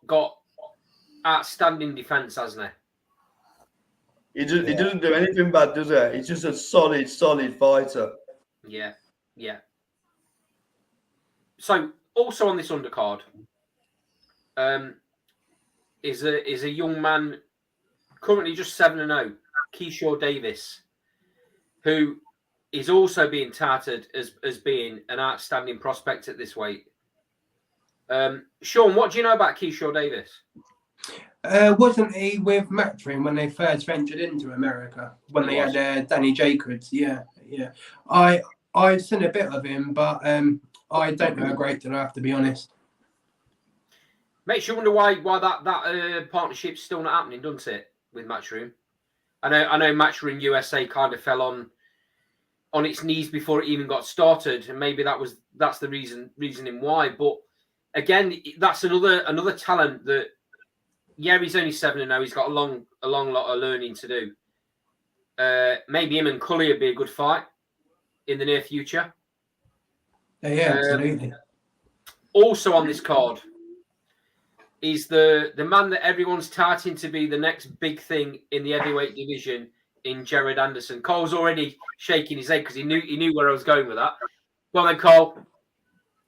outstanding defense, hasn't he? He doesn't do anything bad, does he? He's just a solid fighter. Yeah. So also on this undercard, is a young man currently just 7-0, Keyshawn Davis, who is also being touted as being an outstanding prospect at this weight. Sean, what do you know about Keyshawn Davis? Wasn't he with Matchroom when they first ventured into America? When they had Danny Jacobs? Yeah. I've seen a bit of him, but I don't know a great deal, I have to be honest. Makes you wonder why that partnership's still not happening, doesn't it, with Matchroom? I know Matchroom USA kind of fell on its knees before it even got started, and maybe that's the reasoning why. But again, that's another talent that, yeah, he's only 7-0. He's got a long lot of learning to do. Maybe him and Cully would be a good fight in the near future. Yeah, absolutely. Also on this card is the man that everyone's touting to be the next big thing in the heavyweight division in Jared Anderson. Cole's already shaking his head because he knew where I was going with that. Well then, Cole,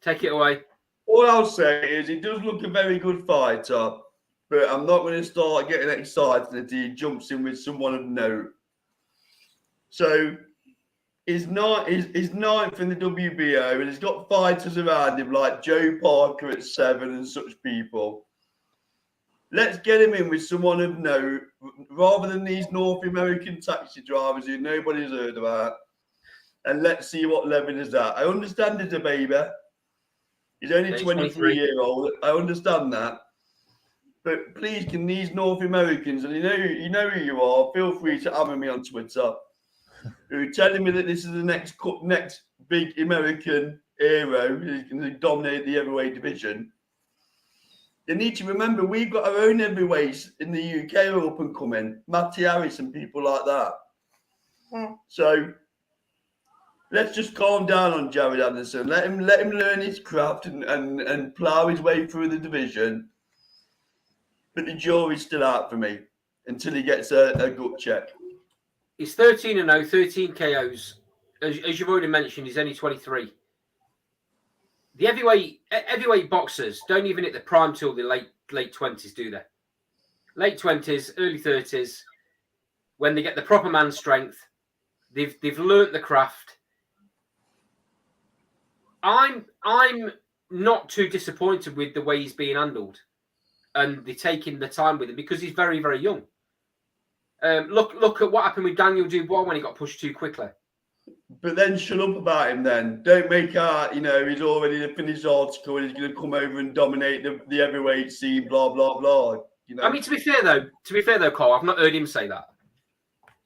take it away. All I'll say is he does look a very good fighter, but I'm not going to start getting excited until he jumps in with someone of note. So he's ninth in the WBO, and he's got fighters around him like Joe Parker at 7 and such people. Let's get him in with someone of note rather than these North American taxi drivers who nobody's heard about. And let's see what level is at. I understand he's a baby. He's only 23-year-old. I understand that. But please, can these North Americans, and you know who you are, feel free to hammer me on Twitter, who are telling me that this is the next big American hero who's going to dominate the heavyweight division. You need to remember we've got our own heavyweights in the UK who are up and coming, Matty Harris and people like that. So let's just calm down on Jared Anderson. Let him learn his craft and plough his way through the division. But the jury's still out for me until he gets a gut check. He's 13-0, 13 KOs. As you've already mentioned, he's only 23. The heavyweight boxers don't even hit the prime till the late 20s, do they? Late 20s, early 30s, when they get the proper man strength, they've learnt the craft. I'm not too disappointed with the way he's being handled, and they're taking the time with him because he's very, very young. Look at what happened with Daniel Dubois when he got pushed too quickly. But then shut up about him then. Don't make out, he's already the finished article and he's going to come over and dominate the heavyweight scene, blah, blah, blah. I mean, to be fair though, Cole, I've not heard him say that.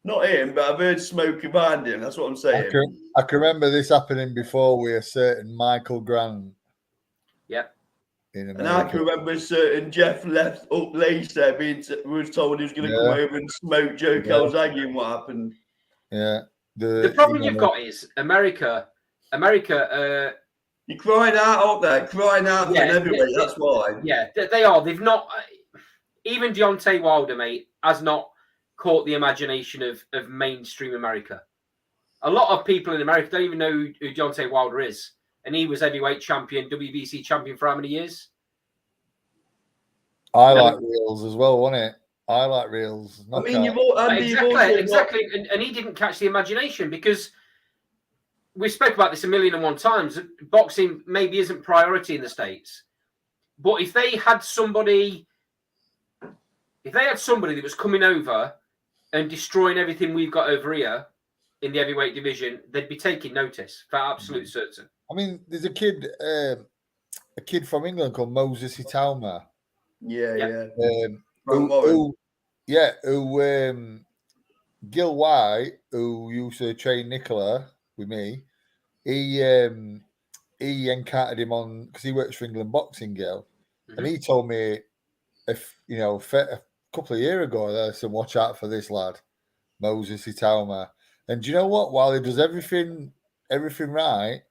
Not him, but I've heard smoke behind him. That's what I'm saying. I can remember this happening before with a certain Michael Grant. Yeah. And I can remember a certain Jeff left up later was told he was going to come over and smoke Joe Calzaghe, and what happened. Yeah. The problem you've got is America. You're crying out there, crying out for an heavyweight. That's why. Yeah, they are. They've not. Even Deontay Wilder, mate, has not caught the imagination of mainstream America. A lot of people in America don't even know who Deontay Wilder is, and he was heavyweight champion, WBC champion for how many years? Highlight reels as well, wasn't it? Highlight reels. I mean, exactly, and he didn't catch the imagination because we spoke about this 1,000,001 times. Boxing maybe isn't priority in the States, but if they had somebody that was coming over and destroying everything we've got over here in the heavyweight division, they'd be taking notice for absolute certain. I mean, there's a kid from England called Moses Itauma. Gil White, who used to train Nicola with me, he encountered him on because he works for England Boxing, Gil, and he told me a couple of years ago that I said, watch out for this lad, Moses Itauma. And do you know what? While he does everything right,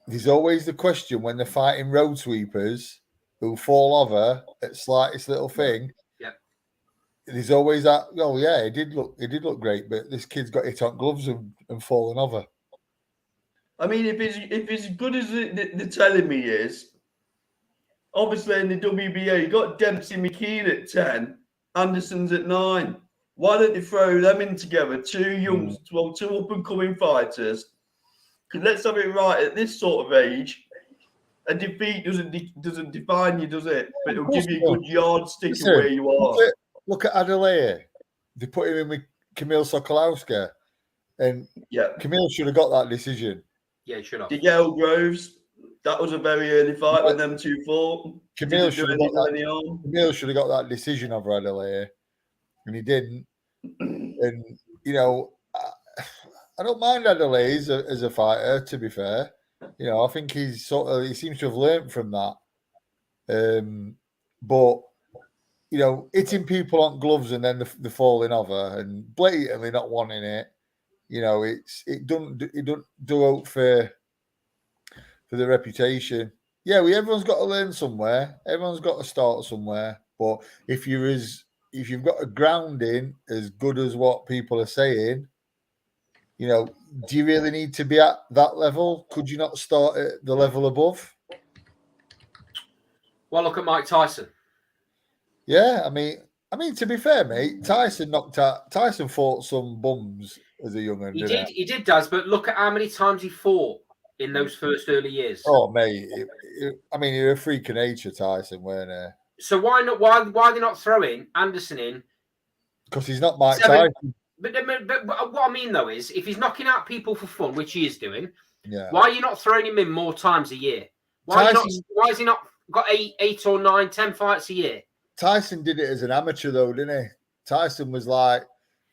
there's always the question when they're fighting road sweepers who fall over at slightest little thing. Yeah. There's always that. Oh yeah, he did look great, but this kid's got hit on gloves and fallen over. I mean, if it's as good as they're telling me is, obviously in the WBA you got Dempsey McKean at 10, Anderson's at 9. Why don't they throw them in together? Two up and coming fighters. Because let's have it right at this sort of age. A defeat doesn't define you, does it? But it'll give you a good yardstick of where you are. Look at Adelaide. They put him in with Kamil Sokolowski, and Kamil should have got that decision. Yeah, he should have. Miguel Groves. That was a very early fight when them two fought. Kamil should have got that decision over Adelaide, and he didn't. And I don't mind Adelaide as a fighter. To be fair, I think he seems to have learned from that. But hitting people on gloves and then the falling over and blatantly not wanting it, it don't do out for the reputation. Yeah, everyone's got to learn somewhere. Everyone's got to start somewhere. But if you've got a grounding as good as what people are saying, do you really need to be at that level? Could you not start at the level above? Well, look at Mike Tyson. Yeah, I mean, to be fair, mate, Tyson fought some bums as a young'un. He did, Daz, but look at how many times he fought in those first early years. Oh, mate, you're a freak of nature, Tyson, weren't he? So why not? Why are they not throwing Anderson in? Because he's not Mike Tyson. But what I mean though is, if he's knocking out people for fun, which he is doing, yeah. Why are you not throwing him in more times a year? Why has he not got 8 or 9, 10 fights a year? Tyson did it as an amateur though, didn't he? Tyson was like,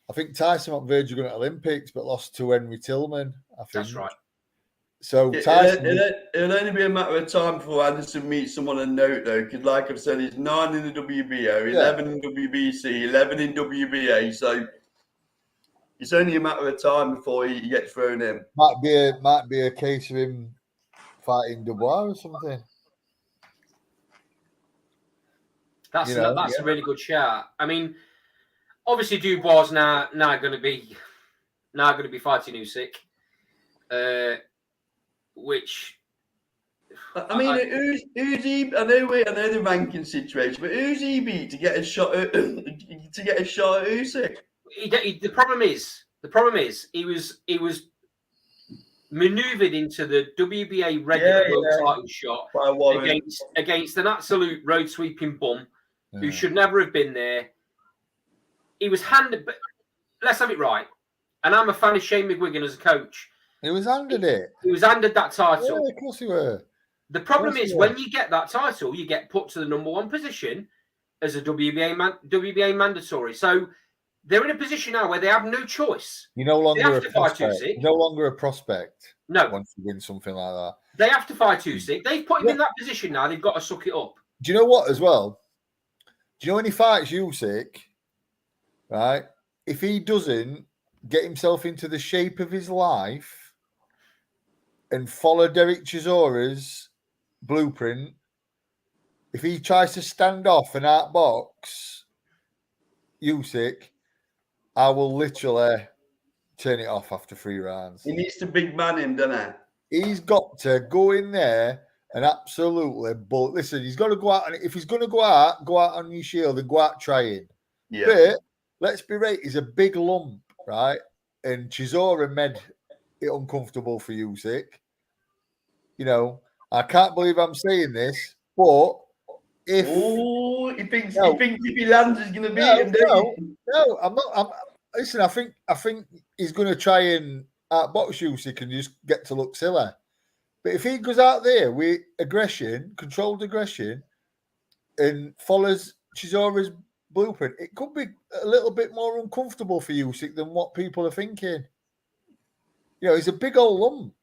I think Tyson on verge of going to Olympics, but lost to Henry Tillman. I think that's right. So Tyson, it'll only be a matter of time before Anderson meets someone on note though, because like I've said, he's 9 in the WBO, 11 in WBC, 11 in WBA. So it's only a matter of time before he gets thrown in. Might be a case of him fighting Dubois or something. That's a really good shout. I mean, obviously Dubois now going to be fighting Usyk, which I mean, who's he? I know the ranking situation, but who's he beat to get a shot at Usyk? The problem is he was manoeuvred into the WBA regular world title shot against an absolute road sweeping bum who should never have been there. he was handed. But let's have it right. And I'm a fan of Shane McGuigan as a coach. He was handed it. He was handed that title. Yeah, of course he were. The problem Of course is he when were. you get that title, you get put to the number one position as a WBA mandatory. So they're in a position now where they have no choice. You're no longer have a to fight prospect. Usyk. You're no longer a prospect. No. Once you win something like that. They have to fight Usyk. They've put him in that position now. They've got to suck it up. Do you know what as well? Do you know when he fights Usyk, right? If he doesn't get himself into the shape of his life and follow Derek Chisora's blueprint, if he tries to stand off and outbox Usyk, I will literally turn it off after 3 rounds. He needs to big man him, doesn't he? He's got to go in there and absolutely, but listen, he's got to go out, and if he's going to go out on your shield and go out trying. Yeah. But let's be right, he's a big lump, right? And Chisora made it uncomfortable for Usyk. You know, I can't believe I'm saying this, but if he thinks if he lands, he's going to beat him. No, I'm not. Listen, I think he's going to try and outbox Usyk and just get to look silly. But if he goes out there with aggression, controlled aggression, and follows Chisora's blueprint, it could be a little bit more uncomfortable for Usyk than what people are thinking. You know, he's a big old lump.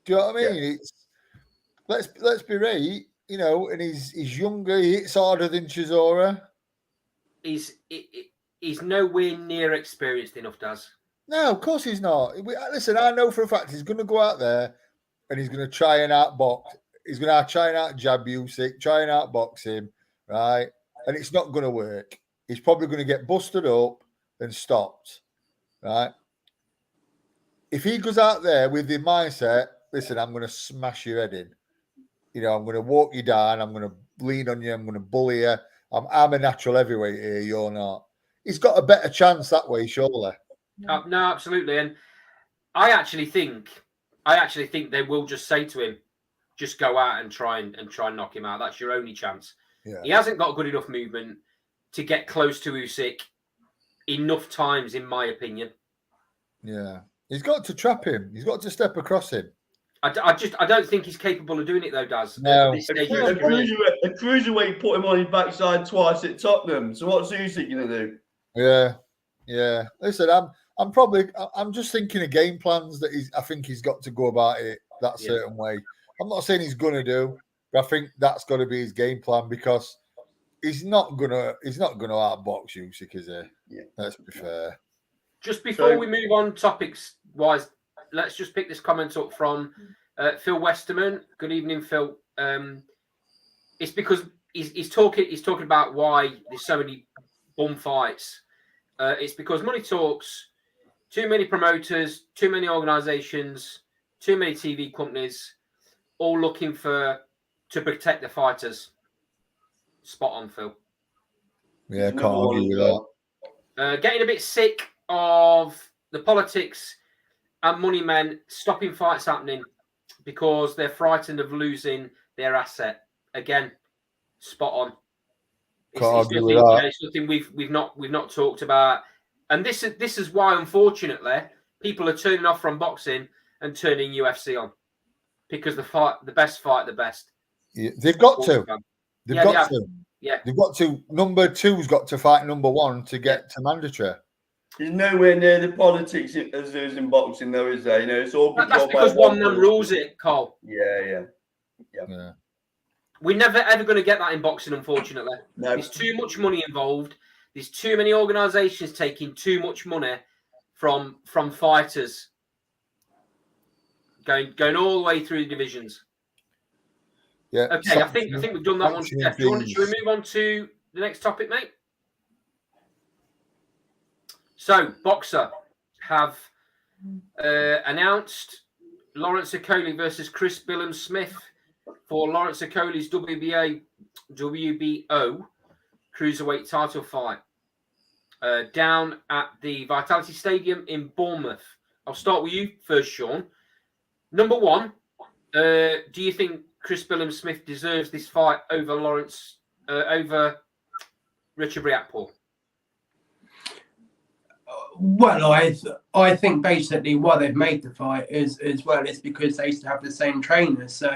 Do you know what I mean? Yeah. It's let's be right. You know, and he's younger. He hits harder than Chisora. He's nowhere near experienced enough, Daz. No, of course he's not. Listen, I know for a fact he's going to go out there and he's going to try and outbox. He's going to try and outjab Usyk, try and outbox him, right? And it's not going to work. He's probably going to get busted up and stopped, right? If he goes out there with the mindset, listen, I'm going to smash your head in. You know, I'm going to walk you down. I'm going to lean on you. I'm going to bully you. I'm a natural heavyweight here. You're not. He's got a better chance that way, surely. No, absolutely. And I actually think they will just say to him, just go out and try and knock him out. That's your only chance. Yeah. He hasn't got good enough movement to get close to Usyk enough times, in my opinion. Yeah. He's got to trap him. He's got to step across him. I don't think he's capable of doing it though, Daz. No. At this stage A cruiserweight put him on his backside twice at Tottenham. So what's Usyk going to do? Yeah. Listen, I'm just thinking of game plans that I think he's got to go about it that certain way. I'm not saying he's going to do, but I think that's got to be his game plan because he's not gonna outbox Usyk, is he? Yeah. Let's be fair. Just before we move on topics wise, let's just pick this comment up from Phil Westerman. Good evening, Phil. It's because he's talking about why there's so many bum fights. It's because money talks, too many promoters, too many organizations, too many TV companies, all looking to protect the fighters. Spot on, Phil. Yeah, can't argue with that. Getting a bit sick of the politics and money men stopping fights happening because they're frightened of losing their asset. Again, spot on. It's something we've not talked about, and this is why, unfortunately, people are turning off from boxing and turning UFC on because the best fight the best. Yeah, they've got to. They've got to. Yeah, they've got to. Number 2's got to fight number 1 to get to mandatory. He's nowhere near the politics as there is in boxing, though, is there? You know, it's all that's because one man rules it, Carl. Yeah. We're never ever going to get that in boxing, unfortunately. No. There's too much money involved. There's too many organisations taking too much money from fighters, going all the way through the divisions. Yeah. Okay, I think we've done that one. Should we move on to the next topic, mate? So, Boxer have announced Lawrence Okoli versus Chris Billum-Smith for Lawrence Okoli's WBO cruiserweight title fight down at the Vitality Stadium in Bournemouth. I'll start with you first, Sean. Number 1, do you think Chris Billum-Smith deserves this fight over Richard Riakporhe? Well, I think basically why they've made the fight is as well is because they used to have the same trainers. So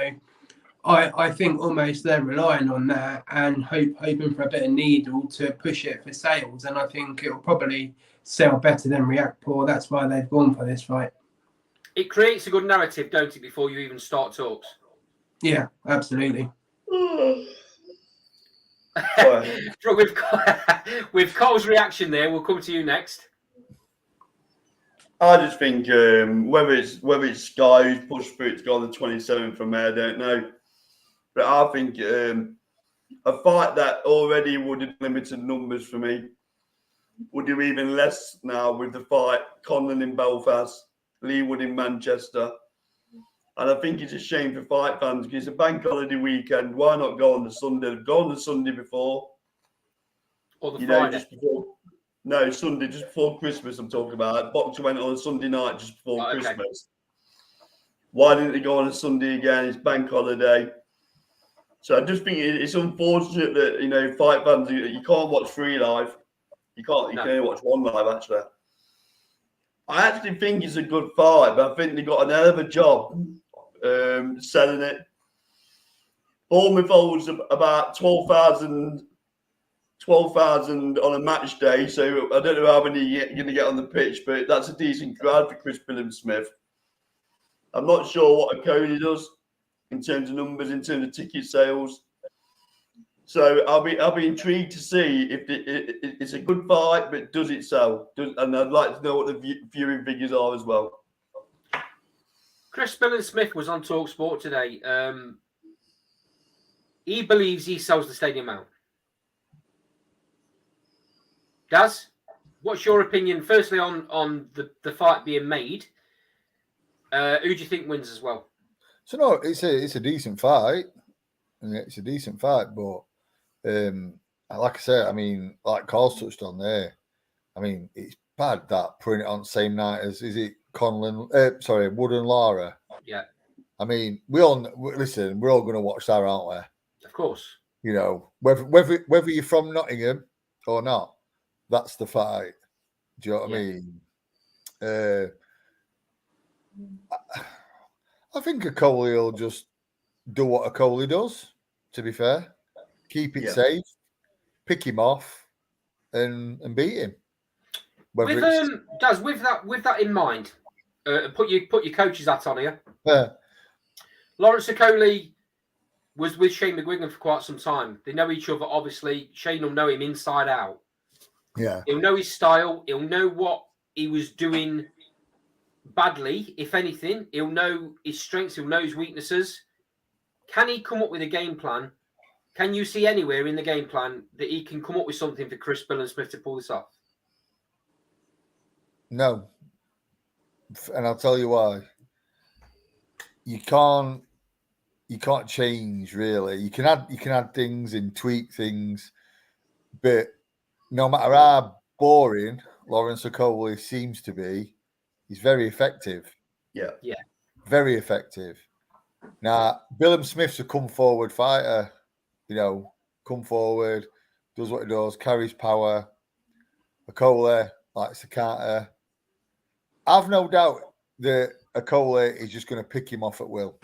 I think almost they're relying on that and hoping for a bit of needle to push it for sales. And I think it'll probably sell better than React Poor. That's why they've gone for this fight. It creates a good narrative, don't it, before you even start talks? Yeah, absolutely. with Cole's reaction there, we'll come to you next. I just think whether it's Sky who's pushed through it to go on the 27th from there, I don't know. But I think a fight that already would have limited numbers for me would do even less now with the fight Conlan in Belfast, Leewood in Manchester. And I think it's a shame for fight fans because it's a bank holiday weekend. Why not go on the Sunday? Go on the Sunday before. Or the Friday. Just before. No, Sunday, just before Christmas, I'm talking about. Boxer went on a Sunday night just before Christmas. Why didn't they go on a Sunday again? It's bank holiday. So I just think it's unfortunate that, fight fans, you can't watch 3 live. You can only watch 1 live, actually. I actually think it's a good fight, but I think they got an hell of a job selling it. Bournemouth holds about 12,000 on a match day, so I don't know how many you're going to get on the pitch, but that's a decent crowd for Chris Billam-Smith. I'm not sure what a Cody does in terms of numbers, in terms of ticket sales. So I'll be intrigued to see if it's a good fight, but does it sell? And I'd like to know what the viewing figures are as well. Chris Billam-Smith was on TalkSport today. He believes he sells the stadium out. Daz, what's your opinion? Firstly, on the fight being made, who do you think wins as well? So no, it's a decent fight. It's a decent fight, but like I said, I mean, like Carl's touched on there, I mean, it's bad that putting it on the same night as Wood and Lara. Yeah. I mean, we're all going to watch that, aren't we? Of course. Whether you're from Nottingham or not, that's the fight. Do you know what I mean? I think a Coley will just do what a Coley does, to be fair. Keep it safe, pick him off, and beat him. Daz, with that in mind, put your coach's hat on here. Lawrence Okoli was with Shane McGuigan for quite some time. They know each other, obviously. Shane will know him inside out. Yeah. He'll know his style. He'll know what he was doing badly, if anything. He'll know his strengths. He'll know his weaknesses. Can he come up with a game plan? Can you see anywhere in the game plan that he can come up with something for Chris Billam-Smith to pull this off? No. And I'll tell you why. You can't change, really. You can add things and tweak things, but no matter how boring Lawrence Okoli seems to be, he's very effective. Yeah. Very effective. Now, Billam-Smith's a come forward fighter. Come forward, does what he does, carries power. Okoli likes to counter. I've no doubt that Okoli is just going to pick him off at will.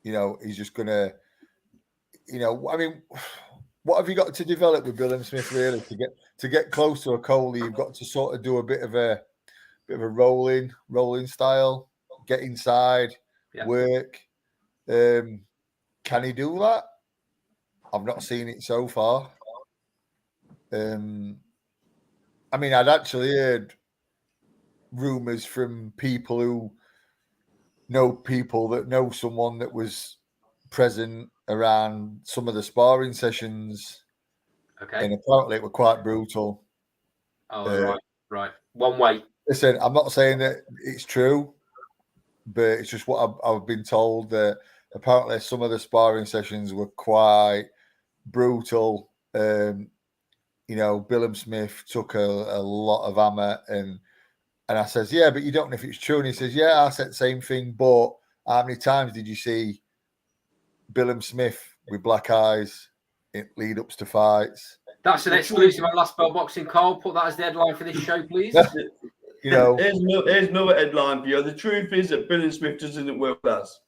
He's just going to, I mean, what have you got to develop with Billam-Smith really to get close to Okoli? You've got to sort of do a bit of a rolling style, get inside, work. Can he do that? I've not seen it so far. I mean, I'd actually heard rumours from people who know people that know someone that was present around some of the sparring sessions. Okay. And apparently it were quite brutal. Oh, right. One way. Listen, I'm not saying that it's true, but it's just what I've been told, that apparently some of the sparring sessions were quite brutal. Billam-Smith took a lot of hammer, and I says, yeah, but you don't know if it's true. And he says, yeah, I said the same thing, but how many times did you see Billam-Smith with black eyes in lead ups to fights? That's an exclusive on Last Bell Boxing. Carl, put that as the headline for this show, please. You know, here's another headline for you. The truth is that Bilham Smith just isn't world class.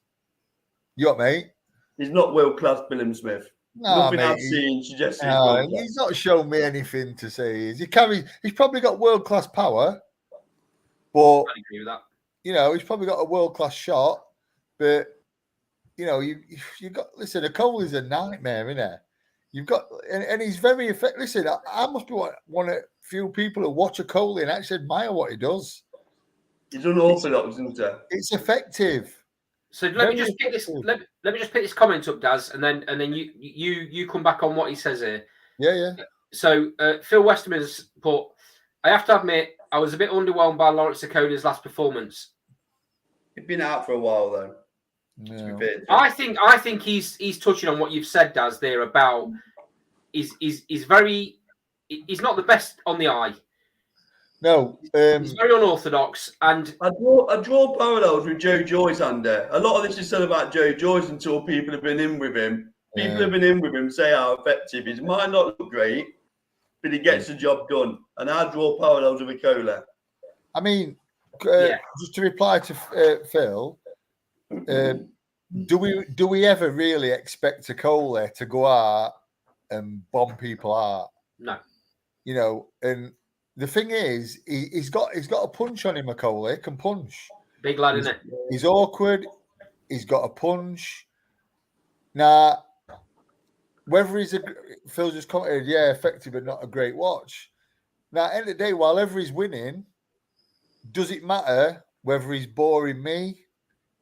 you what, mate? He's not world class, Bilham Smith. No, Nothing mate, I've seen suggests he's no, world class. he's not shown me anything to say. He's probably got world class power, but I agree with that. you know, he's probably got a world class shot. But you know, you got listen. A Cole is a nightmare, isn't it? You've got and he's very effective. Listen, I must be one of few people who watch a Cole and actually admire what he does. He's unorthodox, isn't he? It's effective. So let me just pick this. Let me just pick this comment up, Daz, and then you come back on what he says here. Yeah. So Phil Westerman's put. I have to admit, I was a bit underwhelmed by Lawrence Okola's last performance. He's been out for a while though. No. I think he's touching on what you've said, Daz, there about he's not the best on the eye. No, he's very unorthodox, and I draw parallels with Joe Joyce, Andy. A lot of this is said about Joe Joyce until people have been in with him. People have been in with him, say how effective he is. Might not look great, but he gets the job done. And I draw parallels with Okola. I mean, just to reply to Phil, do we ever really expect Okola to go out and bomb people out? No. You know, and the thing is, he's got a punch on him. Okola he can punch. Big lad, isn't it? He's awkward. He's got a punch. Now, whether Phil just commented, effective but not a great watch. Now, at the end of the day, while he's winning, does it matter whether he's boring me,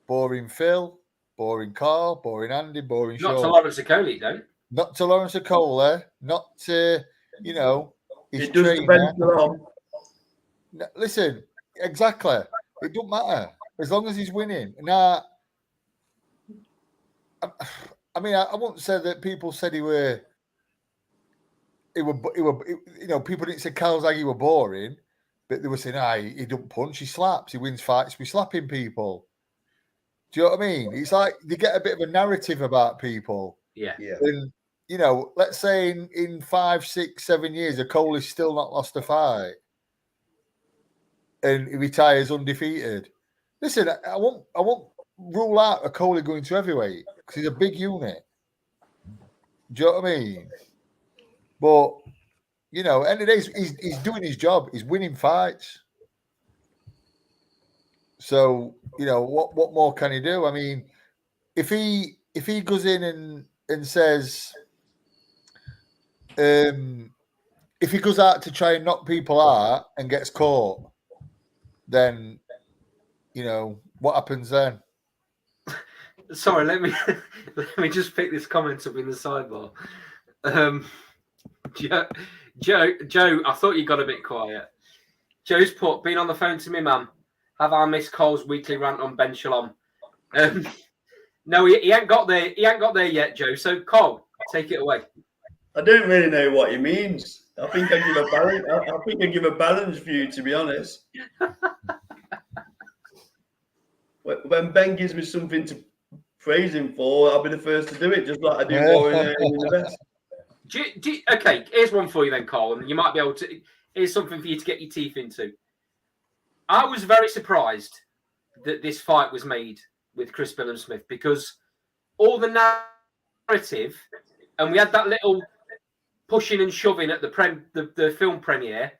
boring Phil, boring Carl, boring Andy, boring Sean? Not to Lawrence Okola, don't. Not to Lawrence Okola, not to, you know, his it does trainer. No, listen, exactly. It don't matter as long as he's winning. Now, I mean, I won't say that people said he were, you know, people didn't say Calzaghe were boring, but they were saying, he don't punch, he slaps, he wins fights, we slapping people. Do you know what I mean? It's like they get a bit of a narrative about people. Yeah. And, you know, let's say in 5, 6, 7 years, Okola's still not lost a fight and he retires undefeated. Listen, I won't rule out Okola going to heavyweight because he's a big unit. Do you know what I mean? But, you know, end of the day, he's doing his job. He's winning fights. So, you know, what more can he do? I mean, if he goes in and says, if he goes out to try and knock people out and gets caught, then, you know, what happens then? Sorry, let me just pick this comment up in the sidebar. Joe, I thought you got a bit quiet. Joe's put, been on the phone to me, man. Have I missed Cole's weekly rant on Ben Shalom? No, he ain't got there. He ain't got there yet, Joe. So, Cole, take it away. I don't really know what he means. I think I give a balance. I think I give a balanced view, to be honest. When Ben gives me something to praise him for, I'll be the first to do it, just like I do Warren in the best. Okay, here's one for you then, Cole, and you might be able to. Here's something for you to get your teeth into. I was very surprised that this fight was made with Chris Bilham Smith because all the narrative, and we had that little pushing and shoving at the film premiere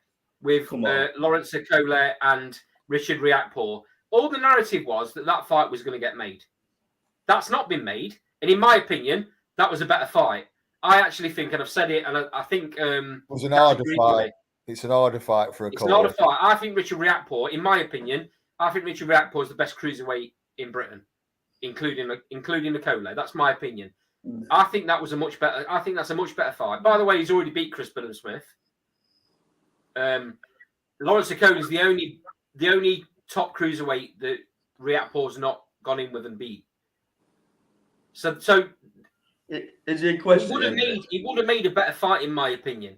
with Lawrence Okola and Richard Riakporhe. All the narrative was that fight was going to get made. That's not been made, and in my opinion, that was a better fight. I actually think, and I've said it, and I think it was an harder fight. It's an harder fight for a It's an harder fight. I think Richard Riakporhe, in my opinion, is the best cruiserweight in Britain, including Okola. That's my opinion. I think that was a much better. I think that's a much better fight. By the way, he's already beat Chris Bilham Smith. Lawrence Okola is the only top cruiserweight that Riakporhe's not gone in with and beat. So is it a question? It would have made a better fight, in my opinion.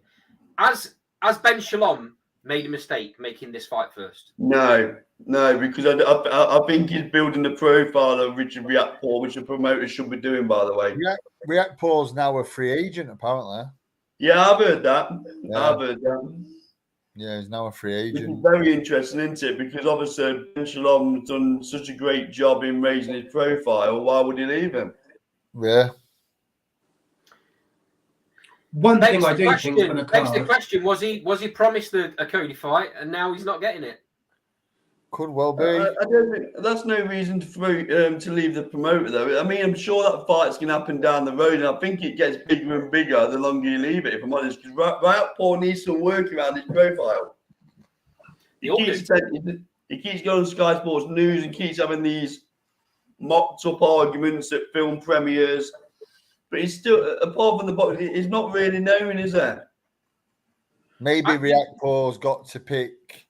As Ben Shalom made a mistake making this fight first? No, because I think he's building the profile of Richard Riakporhe, which the promoters should be doing, by the way. Riakporhe's now a free agent, apparently. Yeah, I've heard that. Yeah. I've heard that. Yeah, he's now a free Which is agent. very interesting, isn't it? Because obviously Ben Shalom's done such a great job in raising his profile. Why would he leave him? Yeah. One thing Begs I the do think for the begs the card, question: was he promised a Cody fight, and now he's not getting it? Could well be. I don't think that's no reason to leave the promoter, though. I mean, I'm sure that fight's going to happen down the road, and I think it gets bigger and bigger the longer you leave it, if I'm honest, because Paul needs to work around his profile. He keeps going on Sky Sports News and keeps having these mocked up arguments at film premieres, but he's still, apart from the box, he's not really known, is there? Maybe Reactpor's got to pick.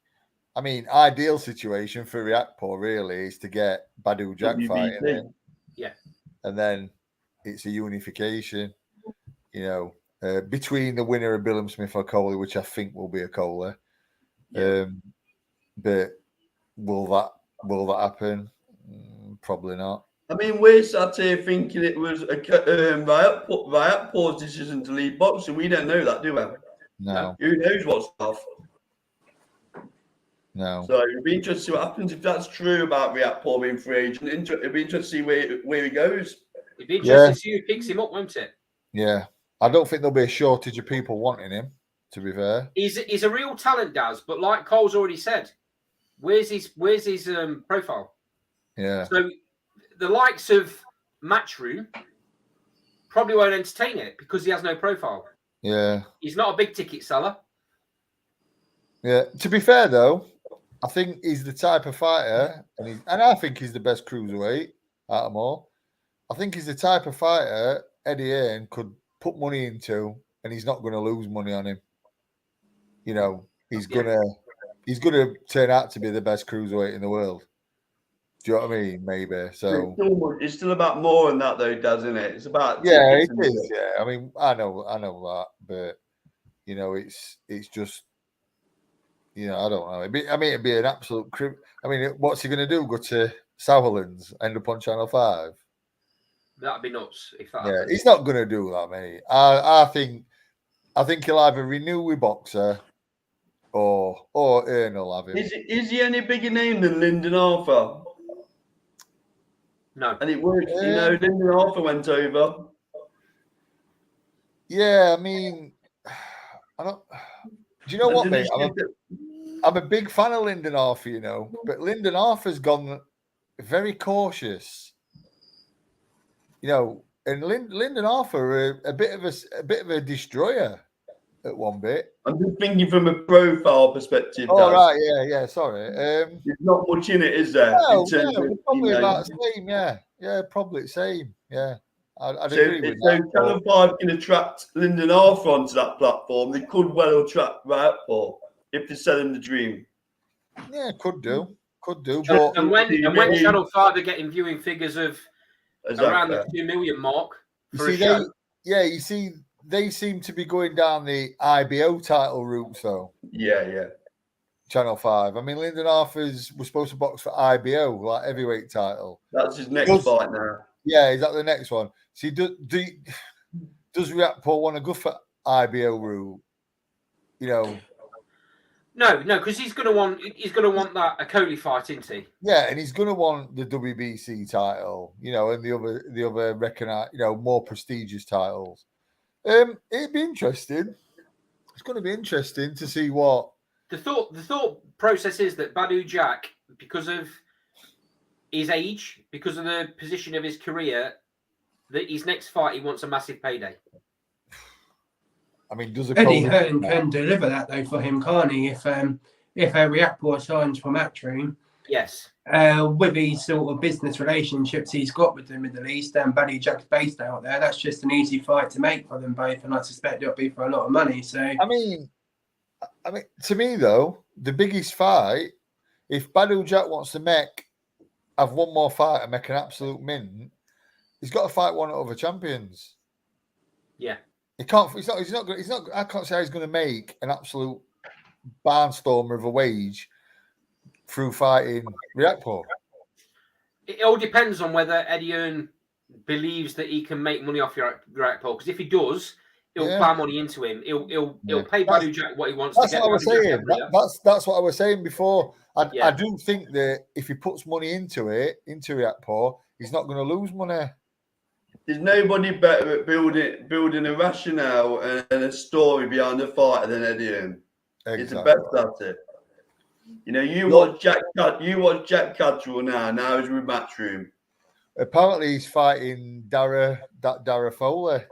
I mean, ideal situation for Reactpor really is to get Badu Jack fighting it. Yeah. And then it's a unification, between the winner of Billam Smith or Coley, which I think will be a Coley. Yeah. But will that happen? Probably not. I mean, we're sat here thinking it was a Reactpor's decision to leave boxing. We don't know that, do we? No. Who knows what's off? No. So it'd be interesting to see what happens if that's true about Reactpor being free agent. It'd be interesting to see where he goes. It'd be interesting to see who picks him up, won't it? Yeah. I don't think there'll be a shortage of people wanting him, to be fair. He's a real talent, Daz, but like Cole's already said, where's his profile? Yeah. So the likes of Matchroom probably won't entertain it because he has no profile. Yeah. He's not a big ticket seller. Yeah. To be fair though, I think he's the type of fighter, and I think he's the best cruiserweight out of them all. I think he's the type of fighter Eddie Hearn could put money into, and he's not going to lose money on him. He's gonna turn out to be the best cruiserweight in the world. Do you know what I mean? Maybe. So it's still about more than that, though, doesn't it? It's about it is. Yeah, I mean, I know that, but it's just. I don't know. It'd be an absolute what's he going to do? Go to Sauerlands, end up on Channel 5? That'd be nuts if that. Yeah, happened. he's not going to do that, mate. I think he'll either renew with Boxer, or Earn will have him. Is he any bigger name than Lyndon Arthur? No. And it worked. Lyndon Arthur went over. Yeah, I mean, I don't. Do you know what, mate? I'm a big fan of Lyndon Arthur, but Lyndon Arthur's gone very cautious. And Lyndon Arthur a bit of a destroyer at one bit. I'm just thinking from a profile perspective. Oh, right, yeah, sorry. There's not much in it, is there? No, probably about the same, yeah, probably the same, yeah. I'd agree with that. So Channel 5 can attract Lyndon Arthur onto that platform. They could well attract Reactpor if they're selling the dream. Yeah, could do. And when Channel 5 are getting viewing figures of around the 2 million mark for a show. You see, they seem to be going down the IBO title route, though. Yeah. Channel 5. I mean, Lyndon Arthur's was supposed to box for IBO, like heavyweight title. That's his next fight now. Yeah, is that the next one? See, does Reactpor want to go for IBO route? No, because he's gonna want that a Coley fight, isn't he? Yeah, and he's gonna want the WBC title, and the other recognized, more prestigious titles. It'd be interesting. It's going to be interesting to see what the thought process is that Badu Jack, because of his age, because of the position of his career, that his next fight he wants a massive payday. I mean, does Eddie Hearn can deliver that though for him, can't he? If Reactpor signs for Matchroom, yes, with these sort of business relationships he's got with the Middle East and Badu Jack's based out there, that's just an easy fight to make for them both, and I suspect it'll be for a lot of money. So I mean, to me though, the biggest fight, if Badu Jack wants to have one more fight and make an absolute mint, he's got to fight one of the other champions. Yeah. He can't. He's not. I can't say he's going to make an absolute barnstormer of a wage through fighting Reactpor. It all depends on whether Eddie Hearn believes that he can make money off Reactpor. Because if he does, He'll Yeah. plow money into him. He'll Yeah. pay Badu Jack what he wants That's to get. what I was Badu Jack saying. every year. That's what I was saying before. I Yeah. do think that if he puts money into Reactpor, he's not going to lose money. There's nobody better at building a rationale and a story behind a fighter than Eddie Hearn. He's the best at it. You know, you watch Jack Catterall now he's with Matchroom. Apparently he's fighting Dara Foley.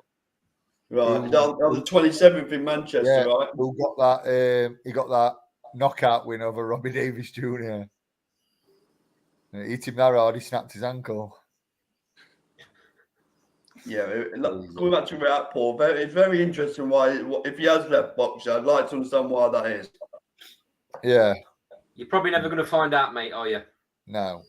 Right, on the 27th in Manchester, right? Who got that? He got that knockout win over Robbie Davis Jr. And it hit him that hard, he snapped his ankle. Yeah, going back to Reactpor, it's very interesting why, if he has left boxing, I'd like to understand why that is. Yeah. You're probably never going to find out, mate, are you? No.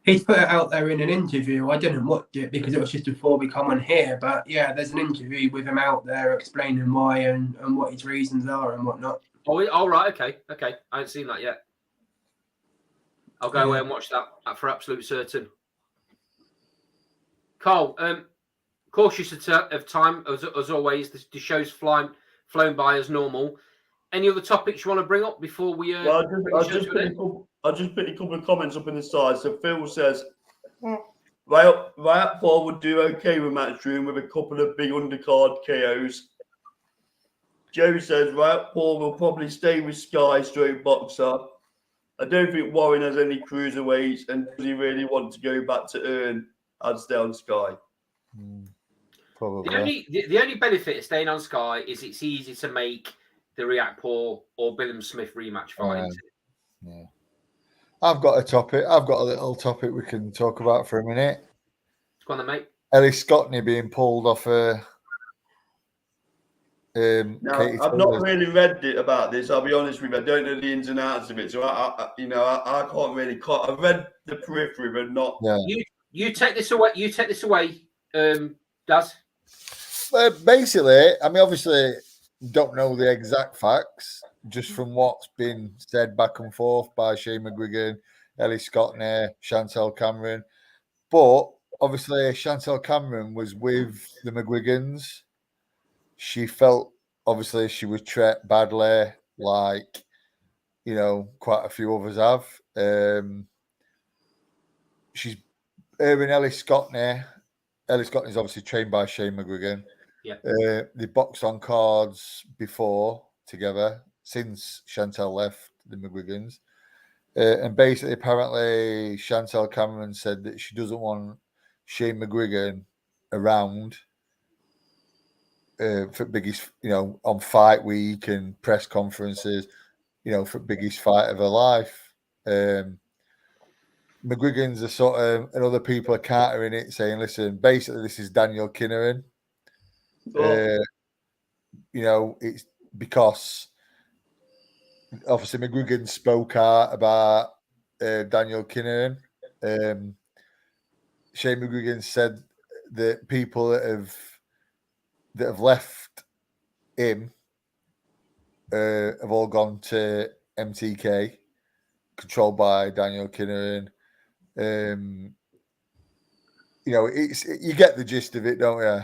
He's put it out there in an interview. I didn't watch it because it was just before we come on here. But yeah, there's an interview with him out there explaining why and what his reasons are and whatnot. Oh, all right. Okay. I haven't seen that yet. I'll go away and watch that for absolute certain. Carl, cautious of time as always. The show's flown by as normal. Any other topics you want to bring up before we? Well, I'll just put a couple of comments up in the side. So Phil says, Reactpor would do okay with Matchroom with a couple of big undercard KOs. Joe says Reactpor will probably stay with Sky straight boxer. I don't think Warren has any cruiserweights, and does he really want to go back to Earn? I'd stay on Sky. Probably. The only benefit of staying on Sky is it's easy to make the Reactpor or Billum Smith rematch fight. Yeah. I've got a topic. I've got a little topic we can talk about for a minute. Go on then, mate. Ellie Scottney being pulled off a. I've not really read it about this. I'll be honest with you. I don't know the ins and outs of it, so I can't really. I've read the periphery, but not. Yeah. You take this away. Daz. Basically, I mean, obviously, don't know the exact facts, just from what's been said back and forth by Shane McGuigan, Ellie Scottney, Chantel Cameron. But obviously, Chantel Cameron was with the McGuigans. She felt, obviously, she was treated badly, like, quite a few others have. She's Erin Ellie Scottney. Ellie Scottney is obviously trained by Shane McGuigan. Yeah. They boxed on cards before together since Chantel left the McGuigans. And basically, apparently, Chantel Cameron said that she doesn't want Shane McGuigan around for biggest, on fight week and press conferences, for biggest fight of her life. McGuigan's are sort of, and other people are countering it, saying, listen, basically, this is Daniel Kinneran. It's because obviously McGuigan spoke out about Daniel Kinneran. Shane McGuigan said that people that have left him have all gone to MTK, controlled by Daniel Kinneran. It's you get the gist of it, don't you?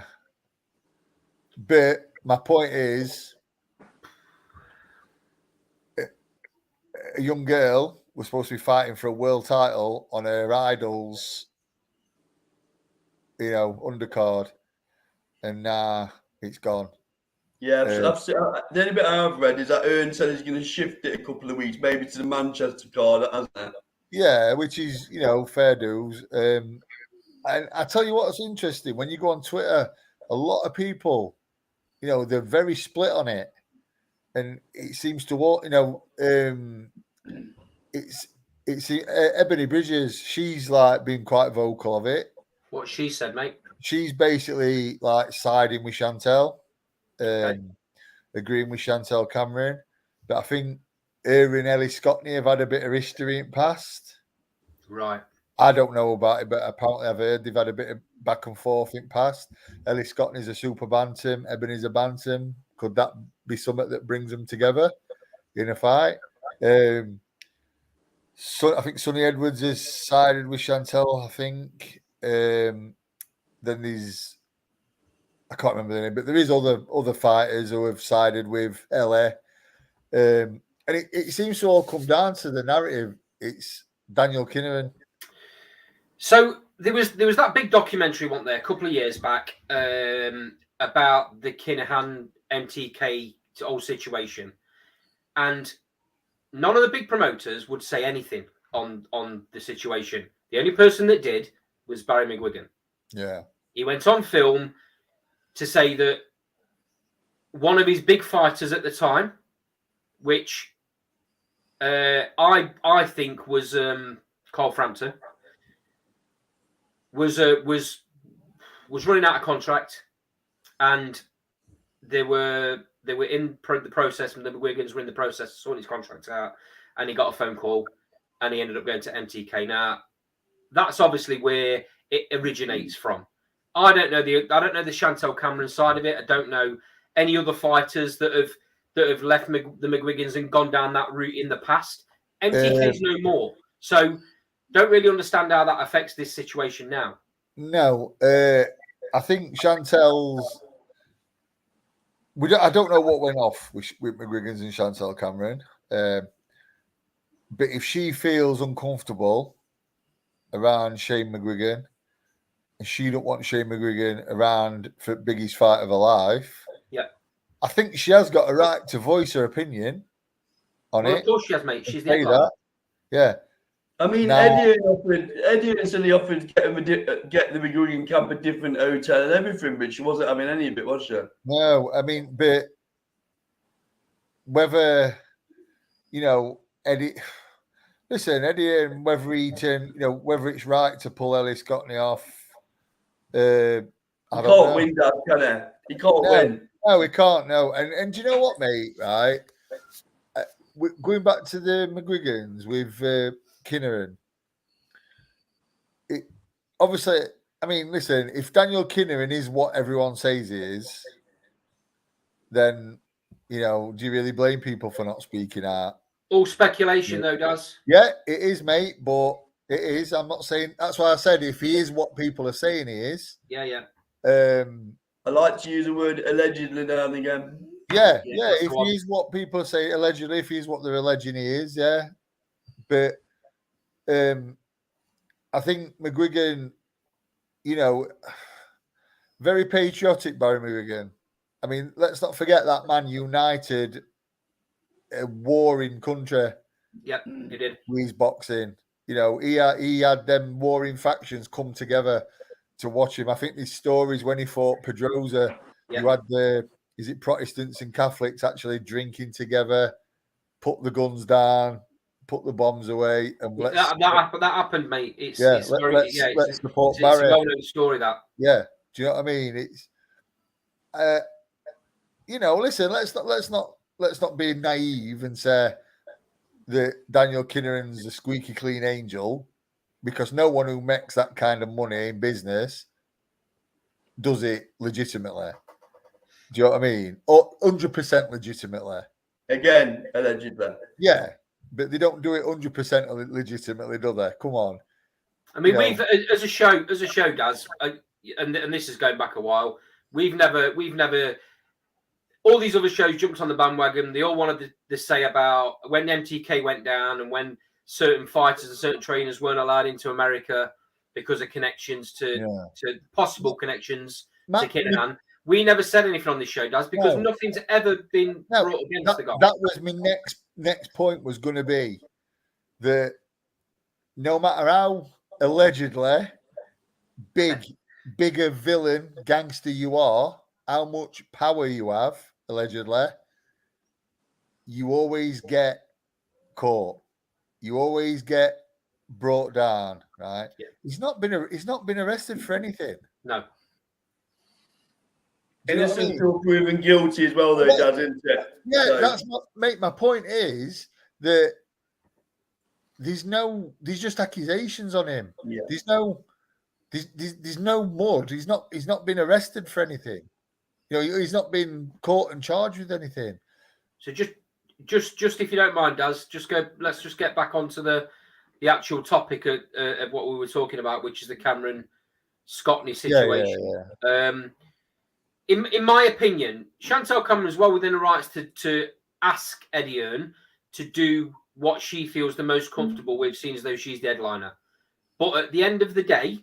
But my point is, a young girl was supposed to be fighting for a world title on her idol's, undercard, and now it's gone. Yeah, the only bit I've read is that Earn said he's going to shift it a couple of weeks, maybe to the Manchester card, hasn't it? Yeah, which is, fair dues. And I tell you what's interesting, when you go on Twitter, a lot of people, they're very split on it. And it seems to all, it's Ebony Bridges, she's like been quite vocal of it. What she said, mate. She's basically like siding with Chantel, agreeing with Chantel Cameron. But I think her and Ellie Scottney have had a bit of history in the past. Right. I don't know about it, but apparently I've heard they've had a bit of back and forth in the past. Ellie Scottney's a super bantam, Ebony's a bantam. Could that be something that brings them together in a fight? So I think Sonny Edwards is sided with Chantel, I think. Then there's I can't remember the name, but there is other fighters who have sided with LA. And it seems to all come down to the narrative. It's Daniel Kinneran. So there was that big documentary, wasn't there, a couple of years back, about the Kinahan MTK whole situation, and none of the big promoters would say anything on the situation. The only person that did was Barry McGuigan. Yeah, he went on film to say that one of his big fighters at the time, which I think was Carl Frampton, was running out of contract, and they were in the process, and the McGuigans were in the process of sorting his contract out, and he got a phone call, and he ended up going to MTK. Now, that's obviously where it originates from. I don't know the Chantel Cameron side of it. I don't know any other fighters that have left the McGuigans and gone down that route in the past. MTK's no more, so don't really understand how that affects this situation now. No, I think Chantel's. I don't know what went off with McGuigans and Chantel Cameron, but if she feels uncomfortable around Shane McGuigan, and she don't want Shane McGuigan around for biggest fight of her life, yeah, I think she has got a right to voice her opinion on it. Of course she has, mate. She's the headline. Yeah. I mean, Now, Eddie instantly offered to get the McGuigan camp a different hotel and everything, but she wasn't having any of it, was she? No, I mean, but whether, Eddie, listen, Eddie, and whether he can, whether it's right to pull Ellis Scotney off. I He can't win that, can he? He can't win. No, he can't, no. And do you know what, mate, right? Going back to the McGuigans with Kinneran, obviously, I mean, listen, if Daniel Kinneran is what everyone says he is, then, do you really blame people for not speaking out? All speculation, though, does. Yeah, it is, mate, but it is. I'm not saying, that's why I said if he is what people are saying he is. Yeah. I like to use the word allegedly now and again. Yeah. If he is what people say allegedly, if he is what they're alleging he is, yeah. But I think McGuigan, very patriotic, Barry McGuigan. I mean, let's not forget that man united a warring country. Yep, he did. With his boxing. He had them warring factions come together to watch him. I think these stories when he fought Pedrosa, you had Protestants and Catholics actually drinking together, put the guns down, put the bombs away, and that happened, mate. Let's support it's Barry. a well-known story. That do you know what I mean? It's listen, let's not be naive and say that Daniel Kinneran's a squeaky clean angel, because no one who makes that kind of money in business does it legitimately. Do you know what I mean? Or 100% legitimately. Again, allegedly. Yeah, but they don't do it 100% legitimately, do they? Come on. I mean, we've as a show, Daz, and this is going back a while. We've never. All these other shows jumped on the bandwagon. They all wanted to say about when MTK went down and when certain fighters and certain trainers weren't allowed into America because of connections to possible connections to Kinahan. We never said anything on this show, Daz, because nothing's ever been brought against the guy. That was my next point was going to be that no matter how allegedly bigger villain, gangster you are, how much power you have, allegedly, you always get caught. You always get brought down, right? Yeah. He's not been arrested for anything. No. Innocent until proven guilty as well, though, doesn't it? Yeah, that's what, mate. My point is that there's just accusations on him. Yeah. There's no mud. He's not been arrested for anything. He's not been caught and charged with anything. So just if you don't mind, Daz, let's just get back onto the actual topic of what we were talking about, which is the Cameron Scotney situation. Yeah. in my opinion, Chantel Cameron is well within the rights to ask Eddie Hearn to do what she feels the most comfortable with, seeing as though she's the headliner. But at the end of the day,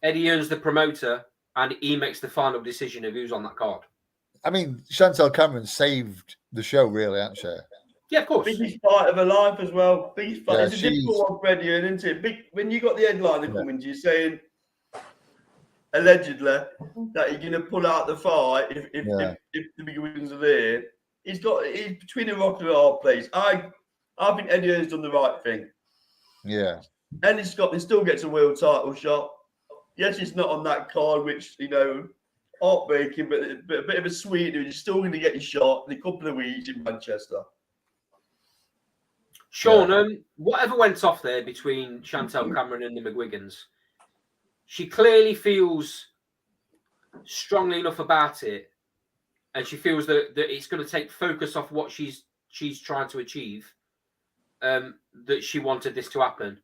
Eddie Hearn's the promoter, and he makes the final decision of who's on that card. I mean, Chantel Cameron saved the show, really, hasn't she? Yeah, of course. Biggest fight of her life as well. Biggest fight. Yeah, It's a difficult one for Eddie Hearn, isn't it? When you got the headliner coming to you saying allegedly that you're going to pull out the fight if the big wins are there, he's between a rock and a hard place. I think Eddie Hearn's done the right thing. Yeah. And he still gets a world title shot. Yes, it's not on that card, which heartbreaking, but a bit of a sweetener. He's still going to get his shot in a couple of weeks in Manchester. Sean, whatever went off there between Chantel Cameron and the McGuigans, she clearly feels strongly enough about it, and she feels that it's going to take focus off what she's trying to achieve, that she wanted this to happen.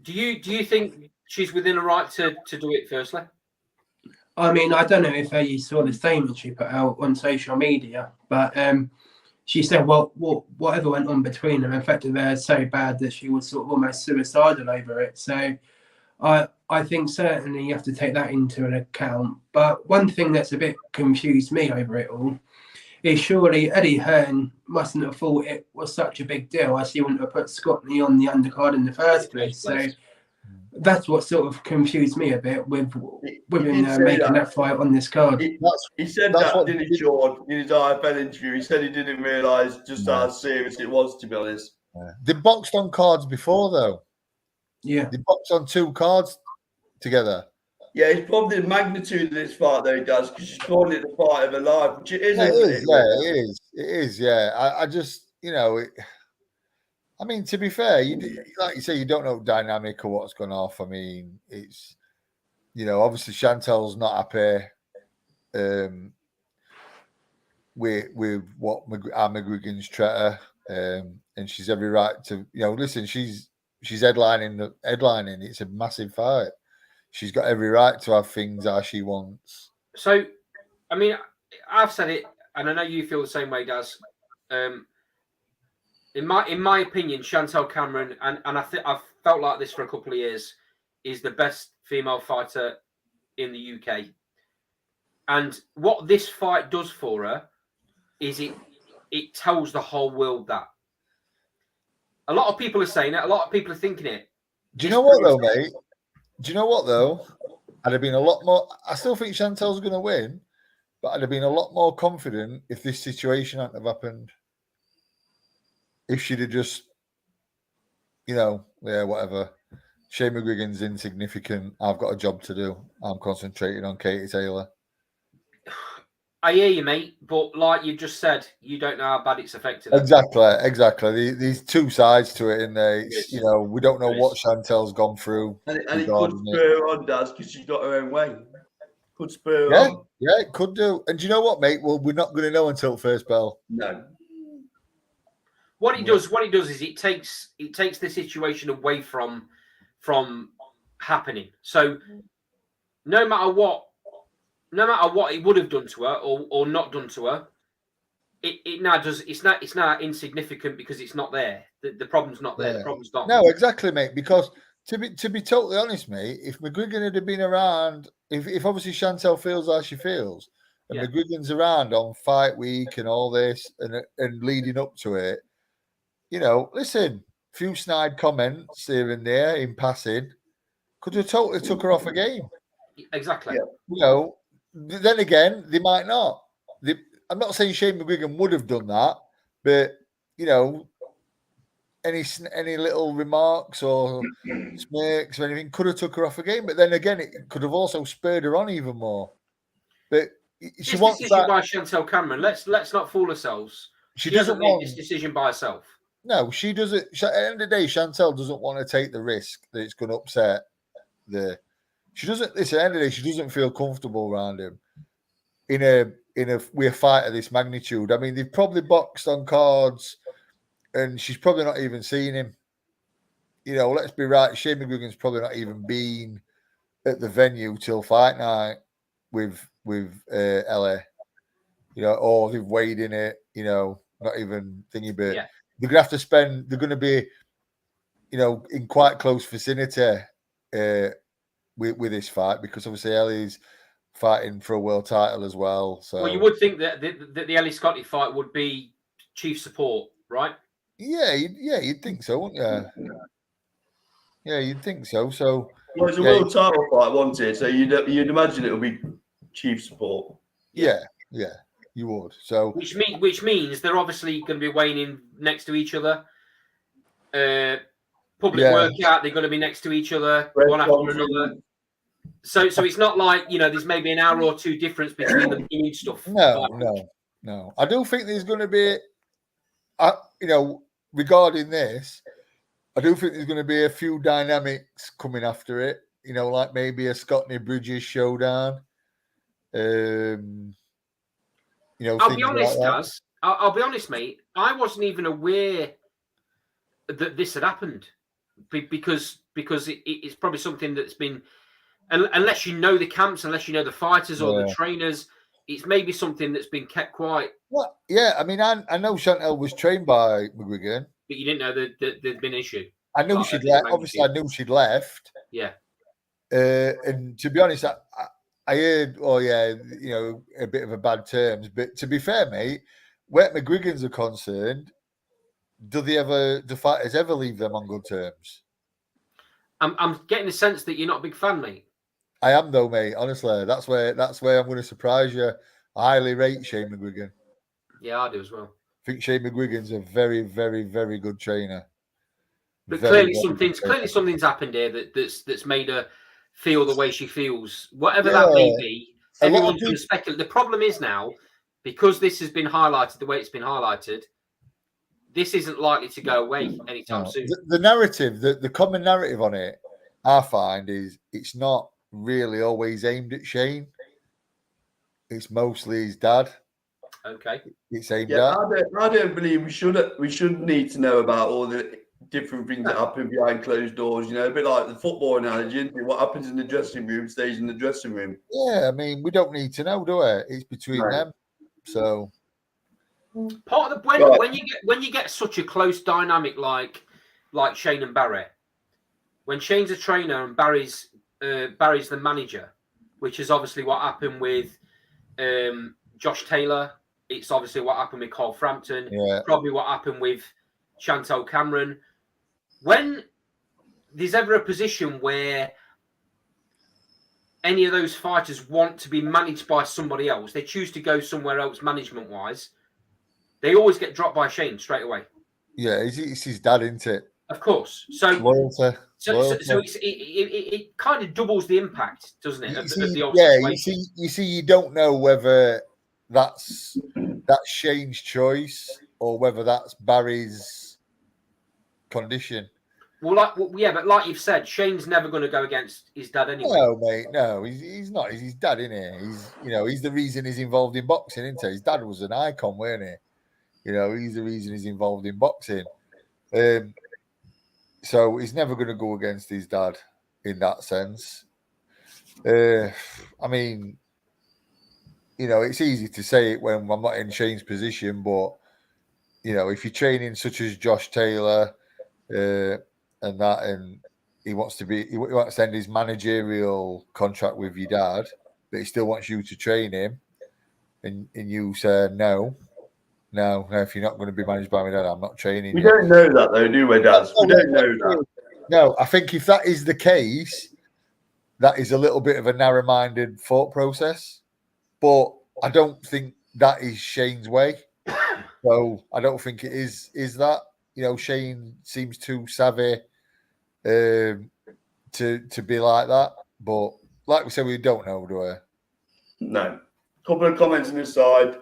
Do you think she's within the right to do it, firstly? I mean, I don't know if you saw the statement she put out on social media, but she said, well, whatever went on between them affected her so bad that she was sort of almost suicidal over it. So I think certainly you have to take that into an account. But one thing that's a bit confused me over it all is surely Eddie Hearn mustn't have thought it was such a big deal as he wouldn't have put Scott Lee on the undercard in the first place. So that's what sort of confused me a bit with him making that fight on this card. He said that, didn't he, Sean, in his IFL interview? He said he didn't realise just how serious it was, to be honest. Yeah. They boxed on cards before, though. Yeah. They boxed on 2 cards together. Yeah, it's probably the magnitude of this fight, though, he does, because she's calling it the fight of her life, which it is. It is. I just, I mean, to be fair, like you say, you don't know dynamic or what's going off. I mean, it's, obviously Chantel's not happy with what our McGuigan's treated her, and she's every right to, listen, she's headlining. It's a massive fight. She's got every right to have things how she wants. So, I mean, I've said it, and I know you feel the same way, Daz. In my opinion, Chantel Cameron, and I've felt like this for a couple of years, is the best female fighter in the UK. And what this fight does for her is it tells the whole world that. A lot of people are saying it. A lot of people are thinking it. Do you know what, though, mate? Do you know what, though? I'd have been a lot more... I still think Chantel's going to win, but I'd have been a lot more confident if this situation hadn't have happened. If she'd have just, whatever. Shane McGuigan's insignificant. I've got a job to do. I'm concentrating on Katie Taylor. I hear you, mate. But like you just said, you don't know how bad it's affected her. Exactly. These 2 sides to it, in there. We don't know what Chantel's gone through. And it could spur her on, Daz, because she's got her own way. Could spur her on. Yeah, it could do. And do you know what, mate? Well, we're not going to know until first bell. No. What it does is it takes the situation away from happening. So no matter what it would have done to her or not done to her, it now does. It's now insignificant because it's not there. The problem's not there. The problem's not. No, exactly, mate. Because to be totally honest, mate, if McGuigan had been around, if obviously Chantel feels how she feels, and McGuigan's around on fight week and all this and leading up to it, listen, few snide comments here and there in passing could have totally took her off a game. Exactly. Yeah. Then again, they might not. I'm not saying Shane McGuigan would have done that, but any little remarks or smirks or anything could have took her off a game. But then again, it could have also spurred her on even more. But she wants that by Chantel Cameron. Let's not fool ourselves. She doesn't make this decision by herself. No, she doesn't. At the end of the day, Chantel doesn't want to take the risk that it's going to upset She doesn't. Listen, at the end of the day, she doesn't feel comfortable around him in a fight of this magnitude. I mean, they've probably boxed on cards, and she's probably not even seen him. Let's be right. Shane McGuigan's probably not even been at the venue till fight night. with LA. You know, or they've weighed in it. You know, not even thinking about. Yeah. They're gonna have to spend. They're gonna be, you know, in quite close vicinity with this fight, because obviously Ellie's fighting for a world title as well. So Well, you would think that the Ellie Scotty fight would be chief support, right? yeah, you'd think so, wouldn't you? Yeah, you'd think so. So Well, it's a yeah, world title fight, wasn't it? So you'd imagine it would be chief support. yeah, you would. So Which means they're obviously going to be weighing in next to each other. Public Yeah. workout, they're going to be next to each other, Press one after conference. another. So it's not like, you know, there's maybe an hour or two difference between them doing stuff. No. I do think there's going to be, you know, regarding this, I do think there's going to be a few dynamics coming after it. You know, like maybe a Scotney Bridges showdown. You know, I'll things be honest, like that. Daz. I'll be honest, mate. I wasn't even aware that this had happened, because it's probably something that's been, unless you know the camps, unless you know the fighters or the trainers, it's maybe something that's been kept quiet. Well, yeah, I mean, I know Chantel was trained by McGuigan, but you didn't know that there'd been an issue. I knew she'd left. Obviously, I knew she'd left. Yeah. And to be honest, I heard, oh yeah, you know, a bit of a bad terms. But to be fair, mate, where McGuigan's are concerned, do fighters ever leave them on good terms? I'm getting the sense that you're not a big fan, mate. I am though, mate. Honestly, that's where I'm going to surprise you. I highly rate Shane McGuigan. Yeah, I do as well. I think Shane McGuigan's a very, very, very good trainer. But clearly something's happened here that's made her feel the way she feels. Whatever that may be, everyone's going to speculate. The problem is now, because this has been highlighted the way it's been highlighted, this isn't likely to go away anytime soon. The narrative, the common narrative on it, I find, is it's not really always aimed at Shane. It's mostly his dad. Okay. It's aimed at. I don't believe we should need to know about all the different things that happen behind closed doors. You know, a bit like the football analogy. Isn't it? What happens in the dressing room stays in the dressing room. Yeah, I mean, we don't need to know, do we? It's between them. So part of the when you get such a close dynamic like Shane and Barry, when Shane's a trainer and Barry's the manager, which is obviously what happened with Josh Taylor. It's obviously what happened with Cole Frampton. Yeah. Probably what happened with Chantel Cameron. When there's ever a position where any of those fighters want to be managed by somebody else, they choose to go somewhere else management-wise, they always get dropped by Shane straight away. Yeah, it's his dad, isn't it? Of course. So loyalty. So it kind of doubles the impact, doesn't it? You see, you don't know whether that's Shane's choice or whether that's Barry's condition. But like you've said, Shane's never going to go against his dad anyway. No, mate, no, he's not. He's his dad, isn't he? He's the reason he's involved in boxing, isn't he? His dad was an icon, weren't he? He's the reason he's involved in boxing. So he's never going to go against his dad in that sense. I mean, it's easy to say it when I'm not in Shane's position, but if you're training such as Josh Taylor and he wants to end his managerial contract with your dad, but he still wants you to train him, and you say no, if you're not going to be managed by my dad, I'm not training you. We don't know that though, do we, Dad? We don't know that. No, I think if that is the case, that is a little bit of a narrow-minded thought process, but I don't think that is Shane's way. So I don't think it is that. Shane seems too savvy to be like that. But like we said, we don't know, do we? No. Couple of comments on the side.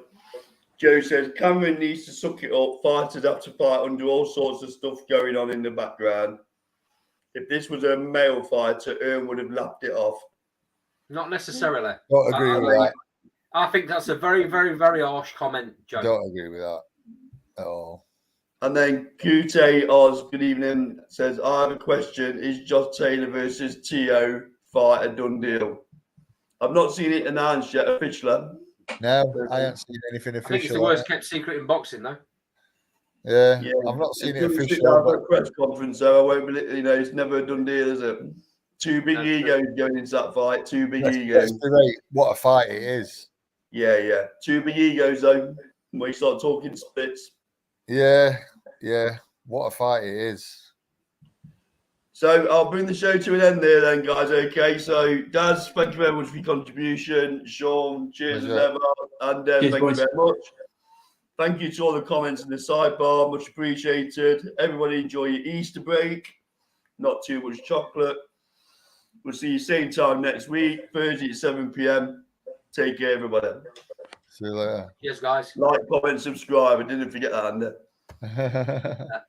Joe says Cameron needs to suck it up. Fighters have to fight under all sorts of stuff going on in the background. If this was a male fighter, Earn would have lapped it off. Not necessarily. Don't agree with that. I think that's a very, very, very harsh comment, Joe. Don't agree with that at all. And then Kute Oz, good evening, says, I have a question. Is Josh Taylor versus Tio fight a done deal? I've not seen it announced yet officially. No, I haven't seen anything I think it's the official. worst kept secret in boxing, though. Yeah, Yeah, I've not seen it Until we sit official. down for But a press conference, so I won't be. It's never a done deal, is it? Two big That's egos going into that fight. Two big let's egos. be right, what a fight it is. Yeah. Two big egos though. When we start talking splits. Yeah. What a fight it is. So I'll bring the show to an end there then, guys. Okay. So Daz, thank you very much for your contribution. Sean, cheers as ever. And Cheers, thank you boys. very much. Thank you to all the comments in the sidebar. Much appreciated. Everybody enjoy your Easter break. Not too much chocolate. We'll see you same time next week, Thursday at 7 p.m. Take care, everybody. See you later. Cheers, guys. Like, comment, subscribe. I didn't forget that, Andy.